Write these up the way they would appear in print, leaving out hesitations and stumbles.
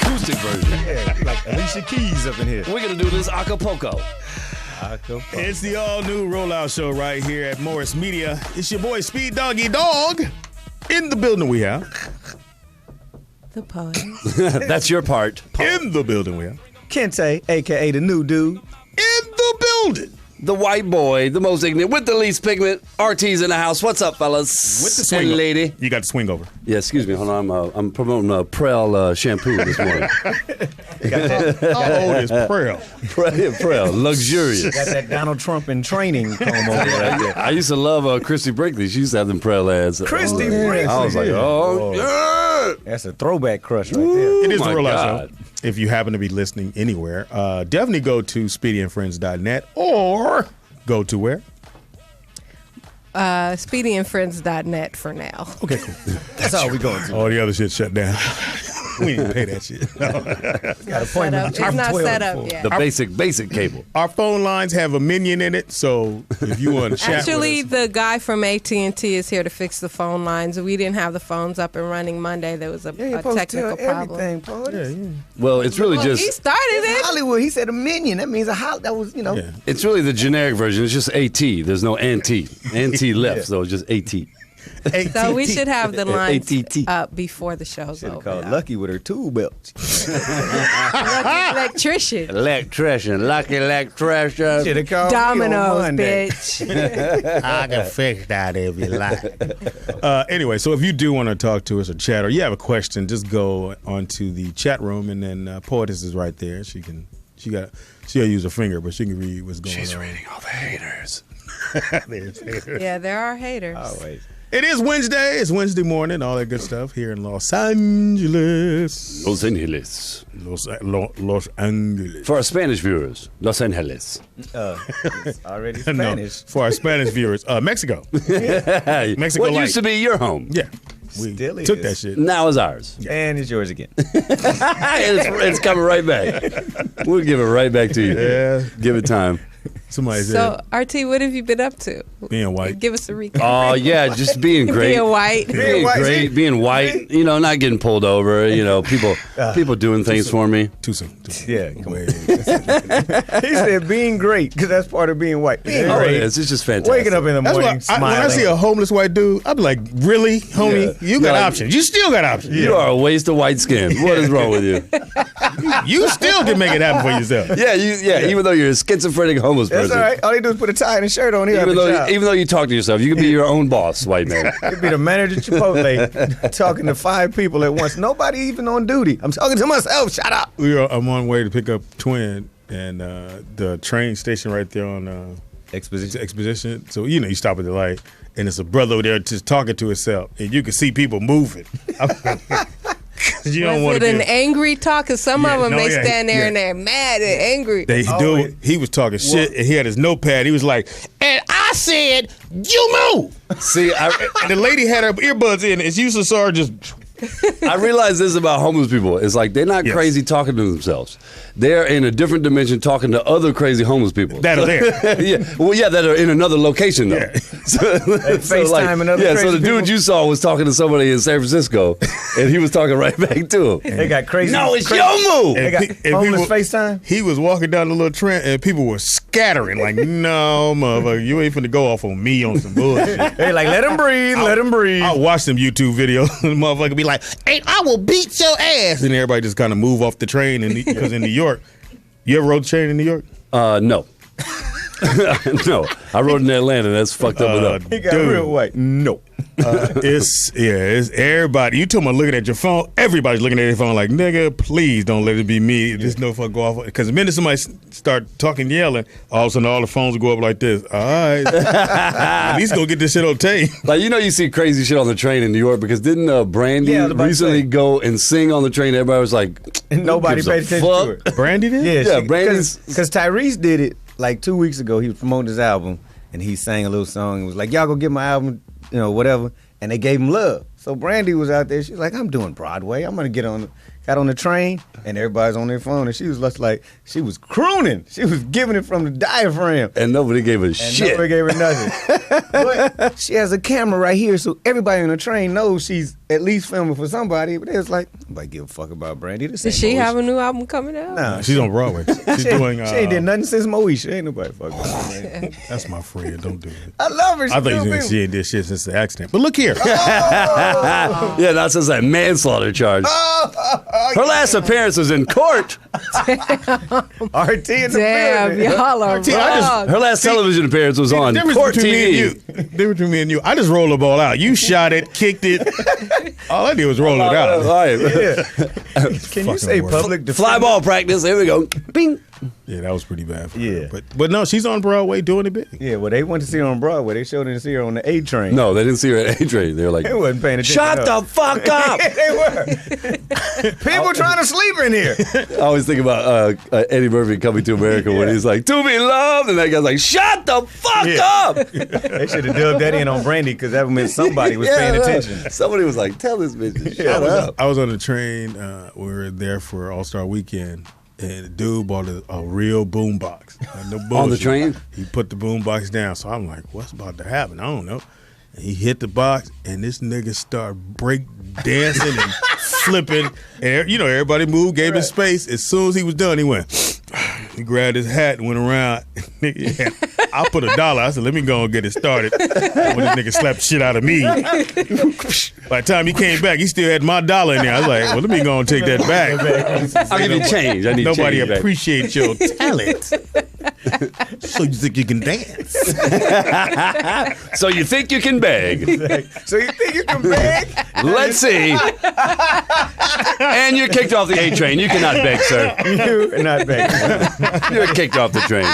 acoustic version. Yeah, like Alicia Keys up in here. We're going to do this Acapulco. It's the all-new Rollout Show right here at Morris Media. It's your boy, Speed Doggy Dog. In the building we have. The Poetess. That's your part. In the building we have. Kente, a.k.a. the new dude. In the building. The white boy, the most ignorant, with the least pigment. RT's in the house. What's up, fellas? With the swing and lady. You got the swing over. Yeah, excuse me. Hold on. I'm promoting Prel shampoo this morning. How old is Prel? Prel, luxurious. Got that Donald Trump in training comb over right there. I used to love Christy Brinkley. She used to have them Prel ads. Christy Brinkley. I was like, yeah. That's a throwback crush right there. It is the my Rollout God. Show. If you happen to be listening anywhere, definitely go to speedyandfriends.net or go to where? Speedyandfriends.net for now. Okay, cool. That's all we going to. All the other shit shut down. We didn't pay that shit. Got appointment. It's not set up yet. The basic cable. Our phone lines have a minion in it, so if you want to chat Actually, with us. the guy from AT&T is here to fix the phone lines. We didn't have the phones up and running Monday. There was a technical problem. Everything, Poetess. Well, it's really Well, just. he started it. Hollywood. He said a minion. That means that was, you know. Yeah. It's really the generic version. It's just AT. There's no NT. NT left, so it's just AT. So we should have the lines ATT. up before the show's Should have over. called Lucky with her tool belt. Lucky electrician. Electrician. Lucky electrician. Should have called Dominoes, me on Monday. bitch. I can fix that if you like. Anyway, so if you do want to talk to us or chat or you have a question, just go onto the chat room and then Poetess is right there. She'll use her finger, but she can read what's going on. She's reading all the haters. There's haters. Yeah, there are haters. Always. It is Wednesday. It's Wednesday morning. All that good stuff here in Los Angeles. Los Angeles. Los Angeles. For our Spanish viewers, Los Angeles. It's already No, Spanish. for our Spanish viewers, Mexico. Mexico What Light. used to be your home Yeah. We Still took is. that shit. now is ours. And it's yours again. It's coming right back. We'll give it right back to you. Yeah. Give it time. Somebody So, said RT, what have you been up to? being white. Give us a recap. Oh, yeah, just being great. Being white. Being white, great, see? being white, not getting pulled over, people doing things for me. Too soon. Yeah. Wait. He said being great, because that's part of being white. Being Oh, great. it is. It's just fantastic. Waking up in the That's morning, why when I see a homeless white dude, I'm like, really, homie? Yeah. You got Like- options. You still got options. You are a waste of white skin. What is wrong with you? You still can make it happen for yourself. Yeah, even though you're a schizophrenic homeless That's person. all right. All they do is put a tie and a shirt on here. Even though you talk to yourself, you can be your own boss, white man. You'd be the manager at Chipotle talking to 5 people at once. Nobody even on duty. I'm talking to myself. Shut up. I'm on way to pick up Twinn and the train station right there on Exposition. So, you stop at the light and it's a brother over there just talking to himself and you can see people moving. You don't Was want it to an angry talk? Because some of them, they stand there and they're mad and angry. He was talking shit and he had his notepad. He was like, and I said, you move. See, And the lady had her earbuds in and you saw her just... I realize this about homeless people. It's like they're not crazy talking to themselves. They're in a different dimension talking to other crazy homeless people. That are there. Yeah, that are in another location, though. Yeah. So FaceTime and other so crazy the dude people. you saw was talking to somebody in San Francisco, and he was talking right back to him. They got crazy. No, it's crazy. your move. They got homeless FaceTime. He was walking down the little trend and people were scattering like, no, motherfucker, you ain't finna go off on me on some bullshit. They like, let him breathe, let him breathe. I watch them YouTube videos and the motherfucker be like, hey, I will beat your ass. And everybody just kind of move off the train because in New York, you ever rode the train in New York? No. No. I rode in Atlanta. That's fucked up enough. He got real white. No. It's everybody. You talking about looking at your phone? Everybody's looking at their phone like, nigga, please don't let it be me. This no fuck go off. Because the minute somebody start talking, yelling, all of a sudden all the phones go up like this. All right, at least go get this shit on tape. Like, you see crazy shit on the train in New York because didn't Brandy I was about to recently say. go and sing on the train? Everybody was like, And nobody gives a paid attention fuck? to it. Brandy did? Yeah, Brandy's- because Tyrese did it like 2 weeks ago. He was promoting his album and he sang a little song and was like, y'all go get my album, whatever. and they gave him love. So Brandy was out there. She was like, I'm doing Broadway. I'm going to got on the train, and everybody's on their phone, and she was just like, she was crooning. She was giving it from the diaphragm. And nobody gave a shit. Nobody gave her nothing. But she has a camera right here, so everybody on the train knows she's at least filming for somebody. But it was like, nobody give a fuck about Brandy. Does she have a new album coming out? Nah, she's on Broadway. She's doing. She ain't did nothing since Moesha. Ain't nobody fucking with her. That's my friend. Don't do it. I love her. I thought she ain't did shit since the accident. But look here. Yeah, that says that manslaughter charge. Her last appearance was in court. RT in the Damn, building. y'all are wrong. Her last television appearance was on court TV. The difference between me and you, I just rolled the ball out. You shot it, kicked it. All I did was roll it out. Can you say public defender? Fly ball practice. Here we go. Bing. Yeah, that was pretty bad for Yeah. her. But no, she's on Broadway doing it big. Yeah, well, they went to see her on Broadway. They showed her to see her on the A train. No, they didn't see her at A-Train. They were like, They wasn't paying attention. shut the fuck up. They were. People trying to sleep in here. I always think about Eddie Murphy Coming to America when he's like, to be loved. And that guy's like, shut the fuck up. They should have dubbed that in on Brandy because that meant somebody was paying attention. Somebody was like, tell this bitch to shut up. I was on the train. We were there for All-Star Weekend. And the dude bought a real boom box. No On the train? He put the boom box down. So I'm like, what's about to happen? I don't know. And he hit the box, and this nigga started break dancing and flipping. And, everybody moved, gave him space. As soon as he was done, he went. He grabbed his hat and went around. I put $1. I said, let me go and get it started. When this nigga slapped the shit out of me. By the time he came back, he still had my $1 in there. I was like, well, let me go and take that back. I'll give you change. I need Nobody change back. appreciates your talent. So you think you can dance? So you think you can beg? So you think you can beg? Let's see. And you're kicked off the A train. You cannot beg, sir. You're not begging. You're kicked off the train.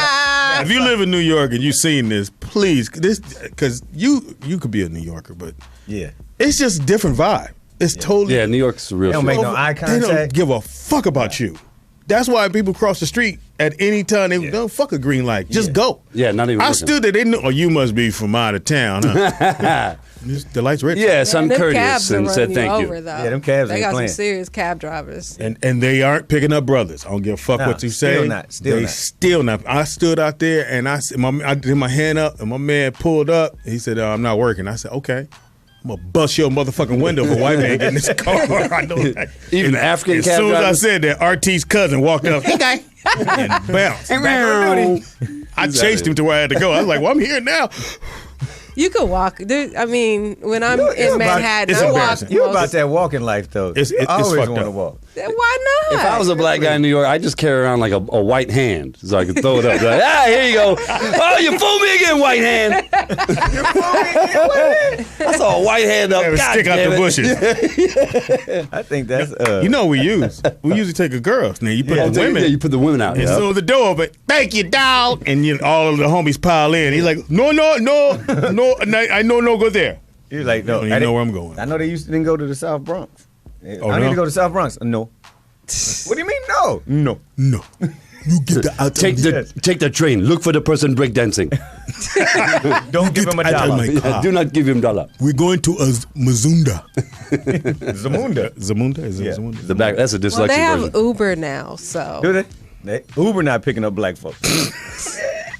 If you live in New York and you've seen this, please, because you could be a New Yorker, but Yeah. it's just a different vibe. It's totally. Yeah, New York's a real They don't shit. make no eye They don't contact. give a fuck about you. That's why people cross the street at any time. They don't fuck a green light. Just go. Yeah, not even I looking. stood there. They knew. Oh, you must be from out of town, huh? The light's red. Yes, I'm Them courteous cabs are and said running thank over, you. though. Yeah, them cabs They ain't got playing. some serious cab drivers. And they aren't picking up brothers. I don't give a fuck No, what you still say. not, still they not. still not. I stood out there and I did my hand up and my man pulled up. He said, I'm not working. I said, okay. I'm going to bust your motherfucking window if a white man get in this car. I know that. Even the African As cab soon as I drivers? said that, RT's cousin walked up. Hey, guy. And bounced. I chased him to where I had to go. I was like, well, I'm here now. You could walk. I mean, when I'm It's in about- Manhattan, it's I walk. embarrassing. You about that walking life, though. It's I always fucked want to up. walk. Why not? If I was a black guy in New York, I'd just carry around like a white hand so I could throw it up. Like, here you go. Oh, you fooled me again, white hand. I saw a white hand up. Never God stick out damn the it. bushes. I think that's. You know what we use? We usually take a girl. Now you put Yeah, the women. you put the women out. As Yeah. soon as the door open, thank you, dog. And all of the homies pile in. He's like, no, I know, no, go there. You're like, no. You don't even know where I'm going. I know they used to didn't go to the South Bronx. Oh, I need no? to go to South Bronx. No. What do you mean, no? No. No. You get the out Take the train. Look for the person breakdancing. Don't give him a out of dollar. my car. Do not give him dollar. We're going to Mazunda. Zamunda. Zamunda? Is it Yeah. Zamunda? The back. That's a Well, dyslexic they have version. Uber now, so. Do they? Uber not picking up black folks.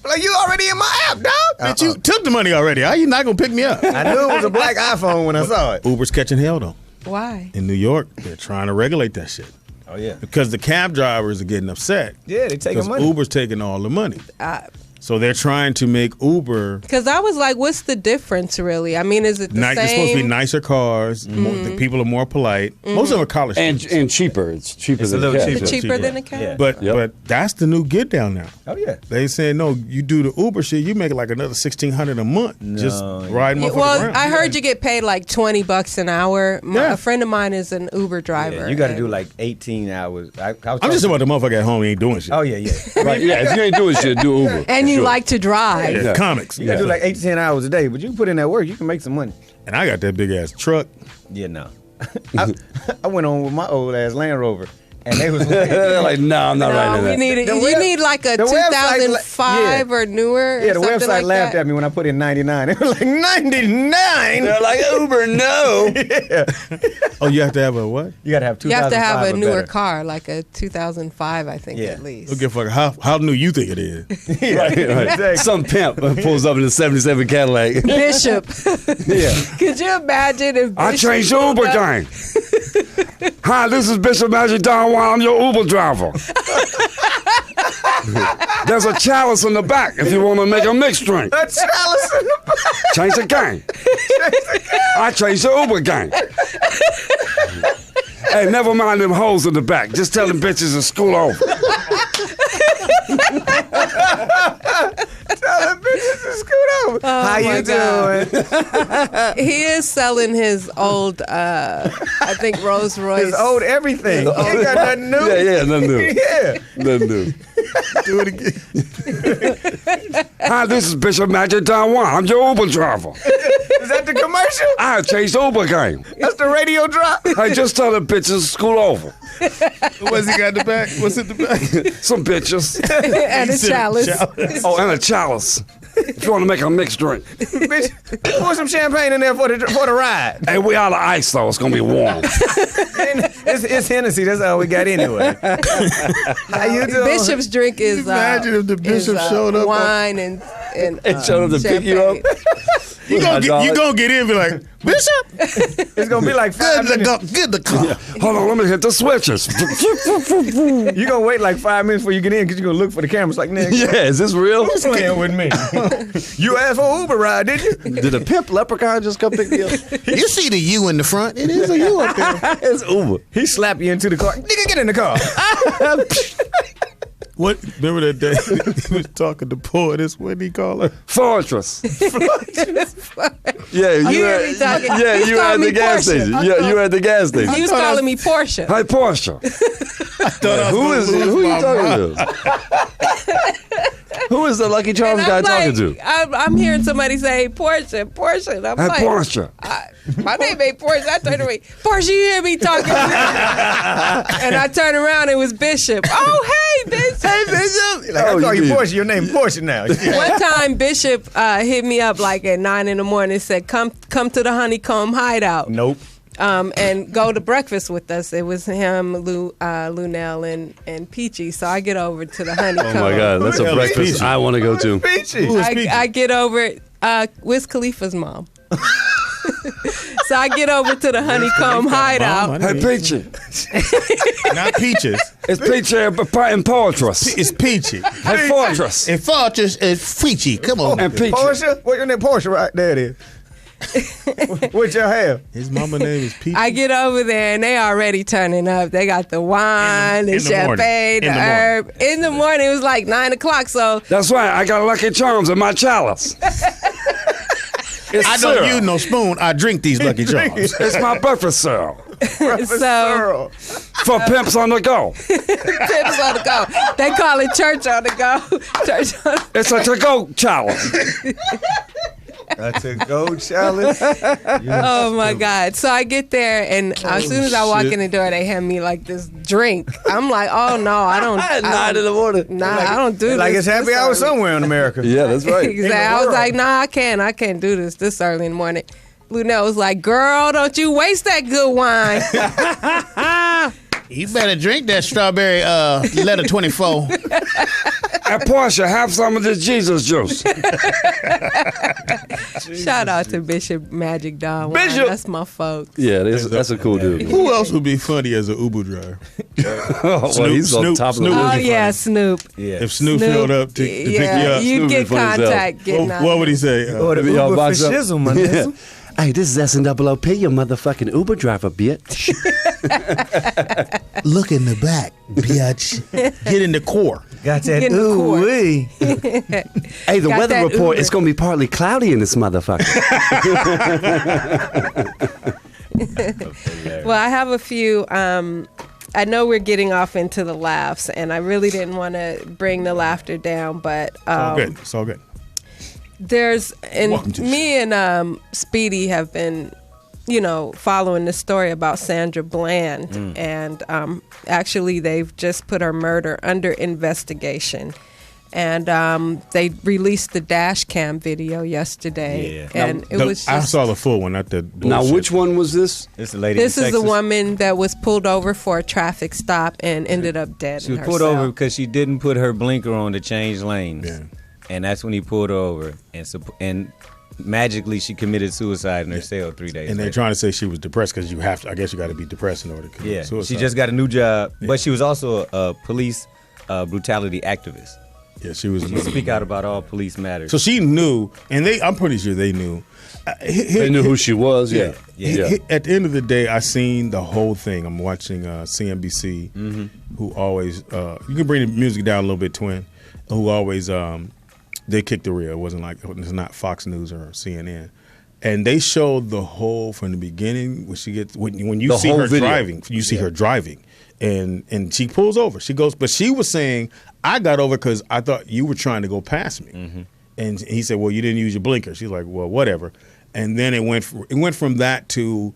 Like, you already in my app, dog. Bitch, you took the money already. How you not going to pick me up? I knew it was a black iPhone when I saw it. Uber's catching hell, though. Why? In New York, they're trying to regulate that shit. Oh, yeah. Because the cab drivers are getting upset. Yeah, they taking Because money. Uber's taking all the money. So they're trying to make Uber. Because I was like, what's the difference, really? I mean, is it the same? It's supposed to be nicer cars. The people are more polite. Most of them are college students. And cheaper. It's cheaper It's a than little a cab. cheaper. cheaper than a cab? Yeah. But that's the new get down now. Oh, yeah. They saying no, you do the Uber shit, you make like another $1,600 a month just riding motherfuckers Well, around. I heard you get paid like $20 an hour. Yeah. A friend of mine is an Uber driver. Yeah, you got to and- do like 18 hours. I'm just talking about the motherfucker at home ain't doing shit. Oh, yeah, yeah. Right, yeah, if you ain't doing shit, do Uber. And you Sure. like to drive. Yeah, comics. You got to do like 8 to 10 hours a day, but you can put in that work. You can make some money. And I got that big ass truck. Yeah, no. I went on with my old ass Land Rover, And they was like, no, I'm not writing that. You need like a 2005 or newer. Yeah, the website like laughed at me when I put in 99. They were like, 99? They're like, Uber, no. Yeah. Oh, you have to have a what? You got to have 2005 You have to have a newer better. car, like a 2005, I think, at least. Okay, fuck. How new you think it is? Right. Exactly. Some pimp pulls up in a 77 Cadillac. Bishop. Yeah. Could you imagine if Bishop I changed the Uber gang. Hi, this is Bishop Magic Don Juan. I'm your Uber driver. There's a chalice in the back if you want to make a mixed drink. A chalice in the back. Change the gang. I changed the Uber gang. Hey, never mind them hoes in the back. Just tell them bitches to school over. Tell them bitches to scoot over. How you doing? He is selling his old, I think, Rolls Royce. His old everything. He ain't got nothing new. Yeah, nothing new. Yeah. Nothing new. Do it again. Hi, this is Bishop Magic Don Juan. I'm your Uber driver. Is that the commercial? I changed the Uber gang. That's the radio drop? Hey, just tell the bitches to school over. What's he got in the back? What's in the back? Some bitches. And a chalice. Oh, and a chalice. If you want to make a mixed drink. Bitch, pour some champagne in there for the ride. Hey, we out of ice, though. It's going to be warm. It's Hennessy. That's all we got anyway. How you doing? Bishop's drink is Imagine if the bishop showed up wine and showed up to pick you up. You gonna get in and be like, Bishop? It's going to be like 5 minutes. Get the car. Yeah. Hold on, let me hit the switches. You're going to wait like 5 minutes before you get in because you're going to look for the cameras like, nigga. Yeah, is this real? Who's playing with me? You asked for an Uber ride, did you? Did a pimp leprechaun just come pick me up? You see the U in the front? It is a U up there. It's Uber. He slapped you into the car. Nigga, get in the car. What? Remember that day he was talking to Poetess? What did he call her? Fortress. Yeah, you hear at, me talking? yeah, He's you calling at the me gas Portia. station. Yeah, you at the gas station. He was calling me Portia. Hi, Portia. Who is you talking to? Who is the Lucky Charms guy talking to? I'm hearing somebody say Portia. And I'm Hey, like, Portia. my name ain't Portia. I turned away. Portia, you hear me talking to me? And I turned around, it was Bishop. Oh, hey, Bishop. Hey, Bishop. Like, I call you Portia. Your name Portia now. One time, Bishop hit me up like at 9 in the morning and said, come to the Honeycomb Hideout. Nope. And go to breakfast with us. It was him, Lunell, and Peachy. So I get over to the Honeycomb. Oh my God, that's a breakfast Peachy? I want to go to. Peachy. I get over, Wiz Khalifa's mom. So I get over to the Honeycomb Hideout. Hey, Peachy. Not Peaches. It's Peachy and Fortress. It's Peachy. Hey, Fortress. And Fortress is Peachy. Come on. And Peachy. Portia? What's your name? Portia, right? There it is. What y'all have? His mama name is Peachy. I get over there and they already turning up. They got the wine, the in the champagne, morning. the herb. In the morning, it was like 9 o'clock. So That's right. I got Lucky Charms in my chalice. It's I don't use no spoon. I drink these Lucky Charms. It's my breakfast cereal. so For pimps on the go. pimps on the go. They call it church on the go. Church on the It's a to-go chalice. That's a gold chalice. Oh my God. So I get there and as soon as I walk in the door, they hand me like this drink. I'm like, oh no, I don't. At 9 in the morning. Nah, I don't do this. Like it's happy this hour early. somewhere in America. Yeah, that's right. Exactly. I was like, nah, I can't do this early in the morning. Lunell was like, girl, don't you waste that good wine. You better drink that strawberry letter 24. At Portia, have some of this Jesus juice. Shout out to Bishop Magic Don. Bishop. That's my folks. Yeah, that's a cool dude. Who else would be funny as an Uber driver? Well, he's on top of the Snoop. Oh list. yeah, Snoop. Yeah. If Snoop showed up to pick you up, you'd Snoop get be funny as hell. contact. Getting out what would he say? Oh, the Y'all Uber for box up? shizzle, my nigga. Hey, this is S&OOP, your motherfucking Uber driver, bitch. Look in the back, bitch. Get in the core. Got that Get in the court. ooh-wee. Hey, the Got weather that report Uber. is going to be partly cloudy in this motherfucker. Well, I have a few. I know we're getting off into the laughs, and I really didn't want to bring the laughter down, but All good. It's all good. there's and Welcome to the me and Speedy have been following the story about Sandra Bland, and actually they've just put her murder under investigation. And they released the dash cam video yesterday, and it was. I saw the full one, not the. Now, which one was this? This lady. This is a woman that was pulled over for a traffic stop and ended up dead. She was pulled over because she didn't put her blinker on to change lanes, and that's when he pulled her over, and magically she committed suicide in her cell 3 days. And they're later. trying to say she was depressed because you have to. I guess you got to be depressed in order to commit suicide. She just got a new job, but she was also a police brutality activist. Yeah, she was. She speak out about all police matters. So she knew, and I'm pretty sure they knew. They knew who she was. Yeah. At the end of the day, I seen the whole thing. I'm watching CNBC, who always you can bring the music down a little bit, Twinn. Who always they kicked the rear. It wasn't like it's not Fox News or CNN. And they showed the whole from the beginning when she gets when you see her driving. You see her driving, and she pulls over. She goes, but she was saying, "I got over because I thought you were trying to go past me." And he said, "Well, you didn't use your blinker." She's like, "Well, whatever." And then it went from that to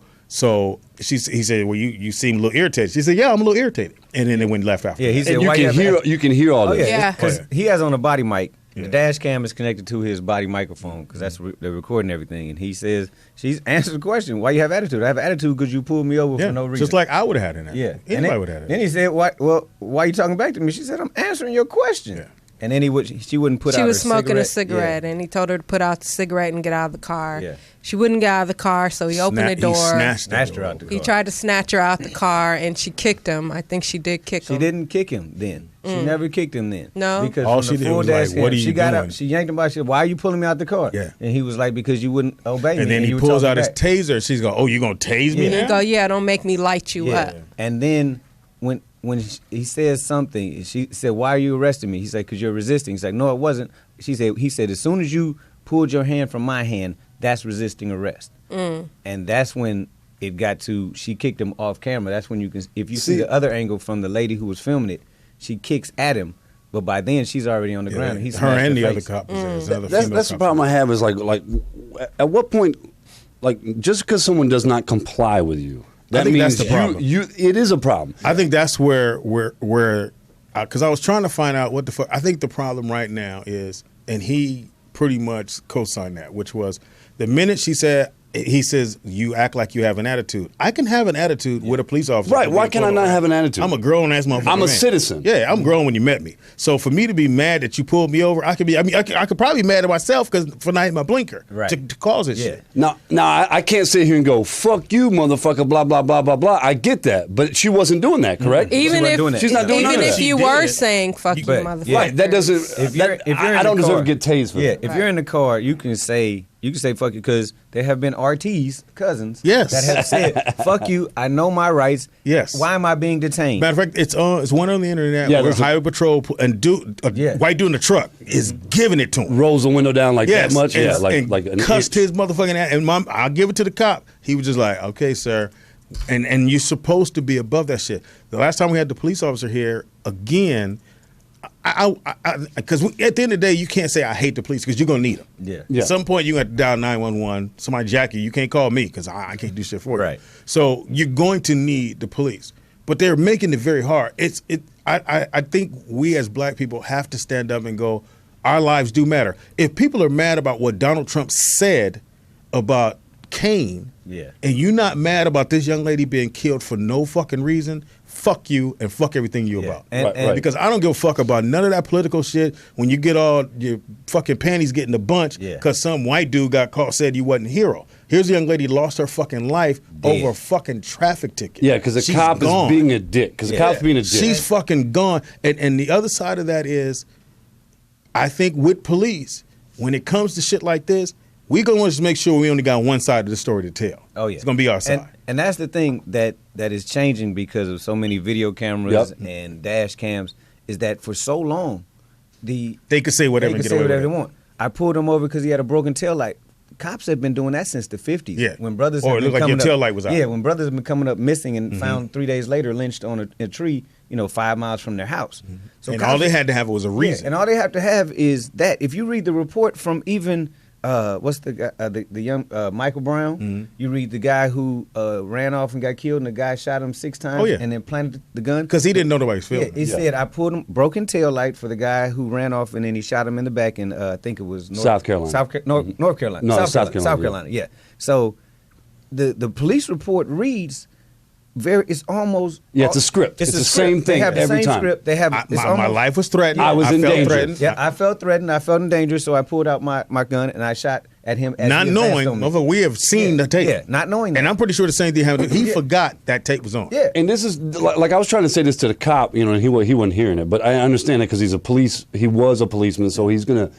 he said, "Well, you seem a little irritated." She said, "Yeah, I'm a little irritated." And then it went left after. Yeah, he said, you can hear all this. Yeah, because he has on a body mic. The dash cam is connected to his body microphone because they're recording everything. And he says, she's answered the question, why you have attitude? I have attitude because you pulled me over for no reason. Just like I would have had an attitude. Yeah. Anybody would have had it. Then he said, why are you talking back to me? She said, I'm answering your question. Yeah. And then she wouldn't put out her cigarette. She was smoking a cigarette, and he told her to put out the cigarette and get out of the car. Yeah. She wouldn't get out of the car, so he opened the door. He snatched her out the car. He tried to snatch her out the car, and she kicked him. I think she did kick him. She didn't kick him then. She never kicked him then. No. Because all she did was like, what are you doing? Up, she yanked him out. She said, why are you pulling me out the car? Yeah. And he was like, because you wouldn't obey me. And then he pulls out his taser. She's going, oh, you going to tase me now? He go, yeah, don't make me light you up. And then when he says something, she said, why are you arresting me? He said, because you're resisting. He's like, no, it wasn't. He said, as soon as you pulled your hand from my hand, that's resisting arrest. And that's when it got to, she kicked him off camera. That's when you can, if you see the other angle from the lady who was filming it, she kicks at him. But by then, she's already on the ground. He's her and the other cop. That's the problem I have is like, at what point, like, just because someone does not comply with you, that means that's the problem. It is a problem. I think that's where because I was trying to find out what the fuck. I think the problem right now is, and he pretty much co-signed that, which was the minute she said, he says, you act like you have an attitude. I can have an attitude with a police officer. Right. Why can I not have an attitude? I'm a grown-ass motherfucker. I'm a citizen. Yeah, I'm grown when you met me. So for me to be mad that you pulled me over, I could probably be mad at myself for not hitting my blinker to cause this shit. Now, I can't sit here and go, fuck you, motherfucker, blah, blah, blah, blah, blah. I get that. But she wasn't doing that, correct? Even if she's not doing even that. if you were saying fuck you, motherfucker. Right. That doesn't, I don't deserve to get tased for that. If you're in the car, you can say fuck you because there have been RTs, cousins, that have said, fuck you, I know my rights. Yes. Why am I being detained? Matter of fact, it's one on the internet where Highway Patrol and white dude in the truck is giving it to him. Rolls the window down like that much? And like an cussed his motherfucking ass. And I'll give it to the cop. He was just like, okay, sir. And you're supposed to be above that shit. The last time we had the police officer here, again, because at the end of the day, you can't say I hate the police because you're gonna need them. Yeah. At some point, you got to dial 911. Somebody jack you. You can't call me because I can't do shit for you. Right. So you're going to need the police, but they're making it very hard. I think we as black people have to stand up and go, our lives do matter. If people are mad about what Donald Trump said about Kane, and you're not mad about this young lady being killed for no fucking reason, fuck you and fuck everything you about. And because I don't give a fuck about none of that political shit when you get all your fucking panties getting a bunch because some white dude got caught, said you wasn't a hero. Here's a young lady lost her fucking life over a fucking traffic ticket. Yeah, because the cop is being a dick. Because the cop's being a dick. She's fucking gone. And the other side of that is, I think with police, when it comes to shit like this, we're going to want to make sure we only got one side of the story to tell. Oh, yeah. It's going to be our side. And that's the thing that is changing because of so many video cameras and dash cams, is that for so long, they could say whatever and get away with it. They want. I pulled him over because he had a broken taillight. Cops have been doing that since the 50s. Yeah. When brothers or it looked like your taillight was out. Yeah, when brothers have been coming up missing and found 3 days later lynched on a tree, 5 miles from their house. So and all they had to have was a reason. And all they have to have is that. If you read the report from even what's the guy, the young Michael Brown? You read the guy who ran off and got killed, and the guy shot him 6 times, and then planted the gun because he didn't know nobody was filming. Yeah, he said I pulled him broken tail light for the guy who ran off, and then he shot him in the back in I think it was South Carolina, North Carolina, no, South Carolina. Yeah. So the police report reads. It's almost it's a script. It's the same thing every time. They have the same script. They have my life was threatened. I was in danger. Threatened. Yeah, I felt threatened. I felt in danger, so I pulled out my gun and I shot at him. As not knowing, we have seen the tape. Yeah, not knowing that. And I'm pretty sure the same thing happened. He forgot that tape was on. Yeah. And this is like I was trying to say this to the cop, and he wasn't hearing it, but I understand it because he's a police. He was a policeman, so he is gonna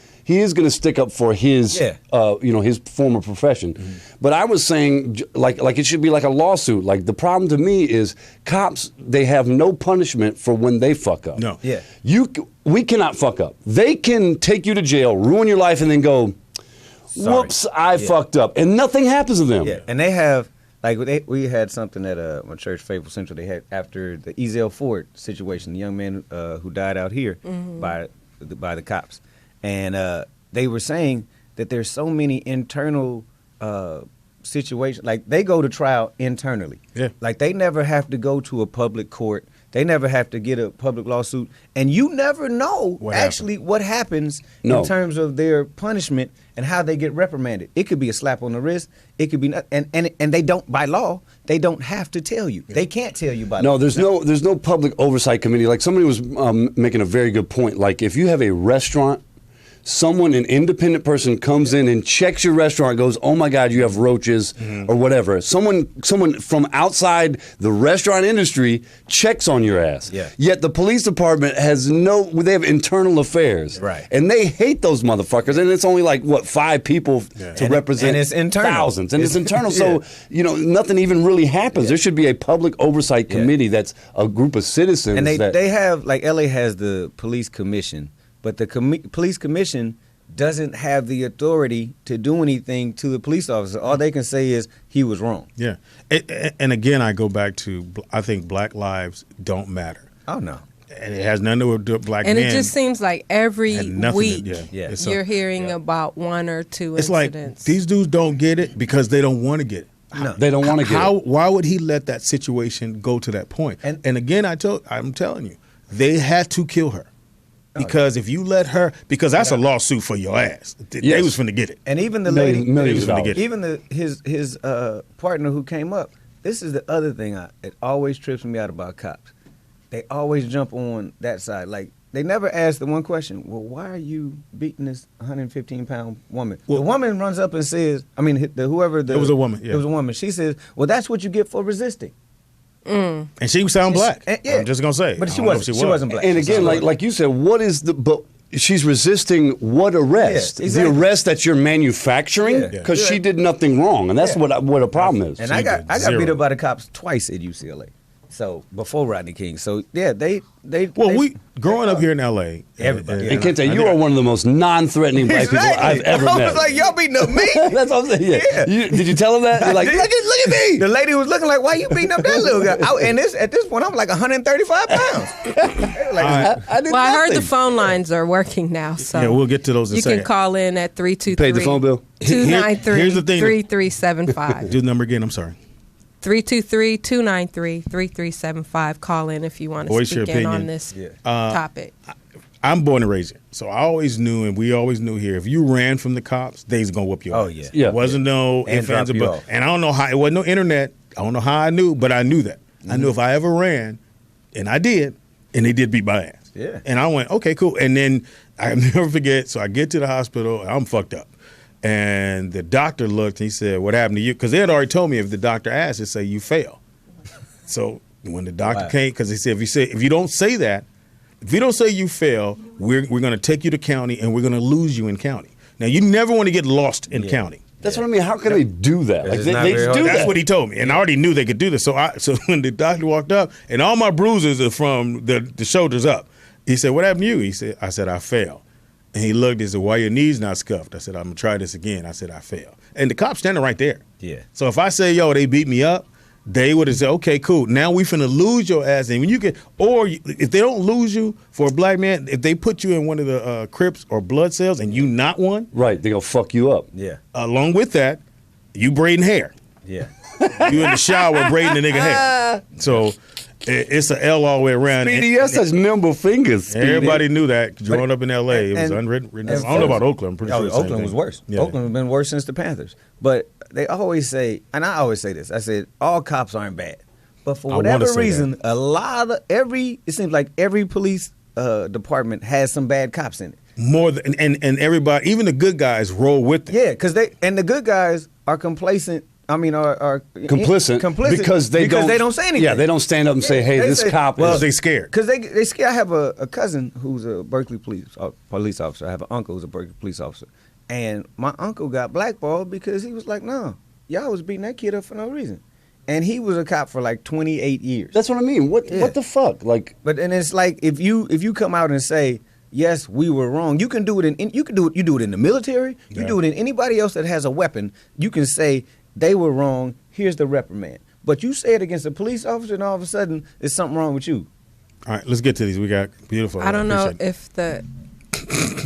stick up for his his former profession. But I was saying like it should be like a lawsuit. Like the problem to me is cops, they have no punishment for when they fuck up. No. Yeah. We cannot fuck up. They can take you to jail, ruin your life, and then go, whoops, I fucked up. And nothing happens to them. Yeah, and they have, we had something at my church, Faithful Central, they had after the Ezell Ford situation, the young man who died out here by the cops. And they were saying that there's so many internal situations. Like, they go to trial internally. Yeah. Like, they never have to go to a public court. They never have to get a public lawsuit. And you never know what happens in terms of their punishment and how they get reprimanded. It could be a slap on the wrist. It could be and they don't, by law, they don't have to tell you. They can't tell you by law. No, there's no public oversight committee. Like somebody was making a very good point. Like if you have a restaurant, an independent person comes in and checks your restaurant and goes, oh my God, you have roaches or whatever. Someone from outside the restaurant industry checks on your ass. Yeah. Yet the police department they have internal affairs. Right. And they hate those motherfuckers. And it's only 5 people to represent and it's internal. thousands. And it's internal. So, nothing even really happens. Yeah. There should be a public oversight committee that's a group of citizens. And they have, LA has the police commission. But the police commission doesn't have the authority to do anything to the police officer. All they can say is he was wrong. Yeah. And again, I go back to, I think black lives don't matter. Oh, no. And it has nothing to do with black men. And it just seems like every week you're hearing about 1 or 2 it's incidents. Like these dudes don't get it because they don't want to get it. No. They don't want to get it. Why would he let that situation go to that point? And again, I'm telling you, they had to kill her. Because if you let her, because that's a lawsuit for your ass. They was finna get it. And even the lady, millions of dollars. Even his partner who came up. This is the other thing it always trips me out about cops. They always jump on that side. Like they never ask the one question. Well, why are you beating this 115-pound woman? Well, the woman runs up and says, I mean, it was a woman. Yeah. It was a woman. She says, well, that's what you get for resisting. And she sound black. Yeah. I'm just gonna say, but she wasn't black. And again, like you said, but she's resisting what arrest? Yeah, exactly. The arrest that you're manufacturing because she did nothing wrong, and that's what a problem is. And I got beat up by the cops twice at UCLA. So before Rodney King. So yeah, they growing up here in LA, everybody. And Kente, you are one of the most non-threatening black people I've ever met. I was like, y'all beating up me? That's what I'm saying. Yeah. Did you tell him that? You're like, look at me. The lady was looking like, why you beating up that little guy? At this point, I'm like 135 pounds. I heard the phone lines are working now, so yeah, we'll get to those in a second. You can call in at 323. Paid the phone bill? 293-3375. Do the number again, I'm sorry. 323-293-3375. Call in if you want to speak in on this topic. I'm born and raised here, so I always knew, and we always knew here, if you ran from the cops, they was gonna whoop you. Oh yeah. It wasn't no ifs, ands, or buts. And I don't know how. It wasn't no internet. I don't know how I knew, but I knew that. I knew if I ever ran, and I did, and they did beat my ass. Yeah. And I went, okay, cool. And then I never forget. So I get to the hospital, and I'm fucked up. And the doctor looked and he said, what happened to you? Because they had already told me if the doctor asked, he'd say, you fail. So when the doctor came, because he said, if you don't say that, if you don't say you fail, we're going to take you to county and we're going to lose you in county. Now, you never want to get lost in county. That's what I mean. How can they do that? Like they do that. That's what he told me. And I already knew they could do this. So when the doctor walked up, and all my bruises are from the shoulders up, he said, what happened to you? I said, I failed. And he looked and said, why your knees not scuffed? I said, I'm going to try this again. I said, I failed. And the cop's standing right there. Yeah. So if I say, yo, they beat me up, they would have said, okay, cool. Now we finna lose your ass. And when you get, if they don't lose you for a black man, if they put you in one of the Crips or blood cells and you not one, right, they gonna fuck you up. Yeah. Along with that, you braiding hair. Yeah. You in the shower braiding the nigga hair. So it's an L all the way around. Speedy, you have such nimble fingers. Speedy. Everybody knew that growing up in L.A. It was unwritten. I don't know about Oakland. I'm pretty sure Oakland was worse. Yeah. Oakland has been worse since the Panthers. But they always say, and I always say this, I said, all cops aren't bad. But for whatever reason, it seems like every police department has some bad cops in it. More than, and everybody, even the good guys roll with them. Yeah, because the good guys are complacent. I mean, are complicit because they don't say anything. Yeah, they don't stand up and say, "Hey, this cop." Well, they scared because they scared. I have a cousin who's a Berkeley police officer. I have an uncle who's a Berkeley police officer, and my uncle got blackballed because he was like, "No, y'all was beating that kid up for no reason," and he was a cop for like 28 years. That's what I mean. What the fuck? Like, but and it's like if you come out and say, yes, we were wrong. You can do it you do it in the military. You do it in anybody else that has a weapon. You can say they were wrong. Here's the reprimand. But you say it against a police officer, and all of a sudden, there's something wrong with you. All right, let's get to these. We got beautiful. I don't know if we're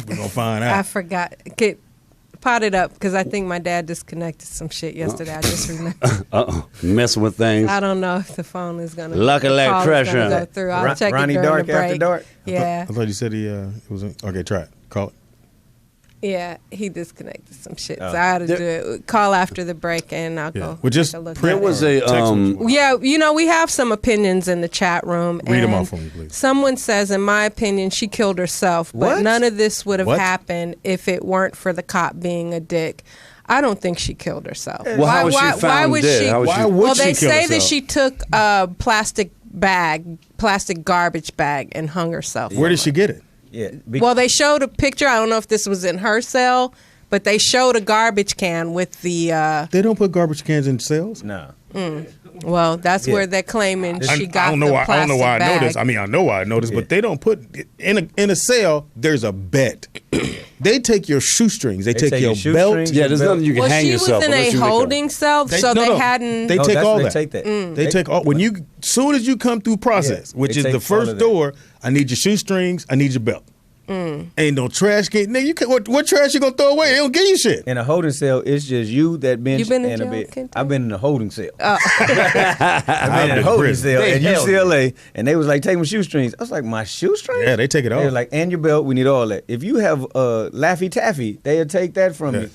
gonna find out. I forgot. Pot it up because I think my dad disconnected some shit yesterday. I just remember. Messing with things. I don't know if the phone is gonna. Lucky like pressure. Go through. I'll check Ronnie it during Dark the break. After Dark. Yeah. I thought you said it was okay. Try it. Call it. Yeah, he disconnected some shit, so I had to do it. Call after the break, and I'll go. Well, just take a look. There was a yeah, we have some opinions in the chat room. Read them off for me, please. Someone says, in my opinion, she killed herself, but none of this would have happened if it weren't for the cop being a dick. I don't think she killed herself. Well, how was she found dead? Well, they say that she took a plastic garbage bag, and hung herself. Where did she get it? Yeah. Well, they showed a picture. I don't know if this was in her cell, but they showed a garbage can with the. They don't put garbage cans in cells. No. Well, that's where they're claiming she got. I don't know why. I don't know why I know this. bag. I mean, I know why I know this, but they don't put in a cell. There's a bed. They take your shoestrings. They take your belt. Yeah, there's nothing you can hang yourself. Well, she was in a holding cell, so they hadn't. They take all that. They take that. They take all. When you, soon as you come through process, which is the first door, I need your shoestrings. I need your belt. Ain't no trash can. Nigga, you can, what trash you gonna throw away? They don't give you shit. In a holding cell, it's just you, that bench, You been in and a jail, bed. Kente? I've been in a holding cell. I've I've been in a holding cell They at held UCLA, and they was like, take my shoestrings. I was like, my shoestrings? Yeah, they take it They off. were like, and your belt, we need all that. If you have Laffy Taffy, they'll take that from you.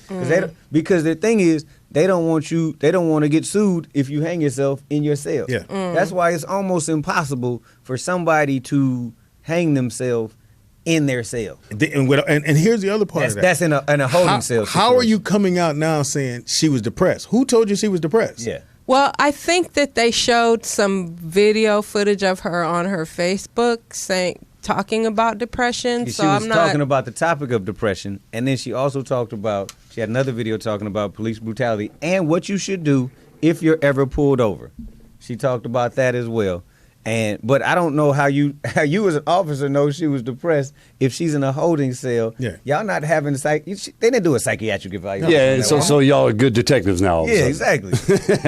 Because the thing is, they don't want to get sued if you hang yourself in your cell. Yeah. That's why it's almost impossible for somebody to hang themselves in their cell. And here's the other part of that. That's in a holding cell. How are you coming out now saying she was depressed? Who told you she was depressed? Yeah. Well, I think that they showed some video footage of her on her Facebook talking about depression. She so was I'm not talking about the topic of depression, and then she also she had another video talking about police brutality and what you should do if you're ever pulled over. She talked about that as well. But I don't know how you as an officer know she was depressed if she's in a holding cell. Yeah. Y'all not having they didn't do a psychiatric evaluation. Yeah, so y'all are good detectives now. Yeah, exactly.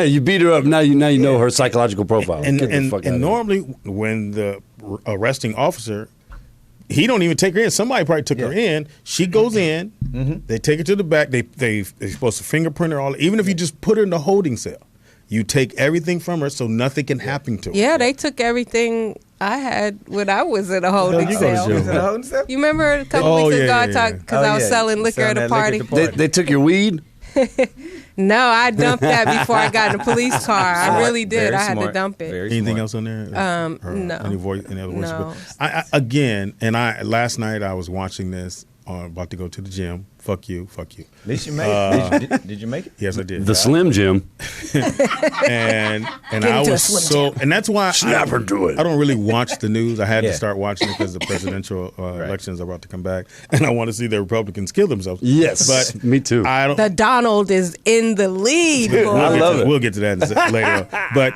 You beat her up, now you know her psychological profile. And Get the fuck out of normally when the arresting officer, he don't even take her in. Somebody probably took her in. She goes in. They take her to the back. They're supposed to fingerprint her even if you just put her in the holding cell. You take everything from her so nothing can happen to her. Yeah, they took everything I had when I was in a holding cell. You remember a couple weeks ago I talked because I was selling liquor at a party? They took your weed? No, I dumped that before I got in a police car. I really did. I had to dump it. Anything else on there? No. Any other voice? No. Last night I was watching this. About to go to the gym. Fuck you. At least you made it. Did you make it? Yes, I did. The Slim Jim. and I was so, and that's why Snapper do it. I don't really watch the news. I had to start watching it because the presidential elections are about to come back, and I want to see the Republicans kill themselves. Yes, but me too. The Donald is in the lead. Boy. I love it. We'll get to that later. But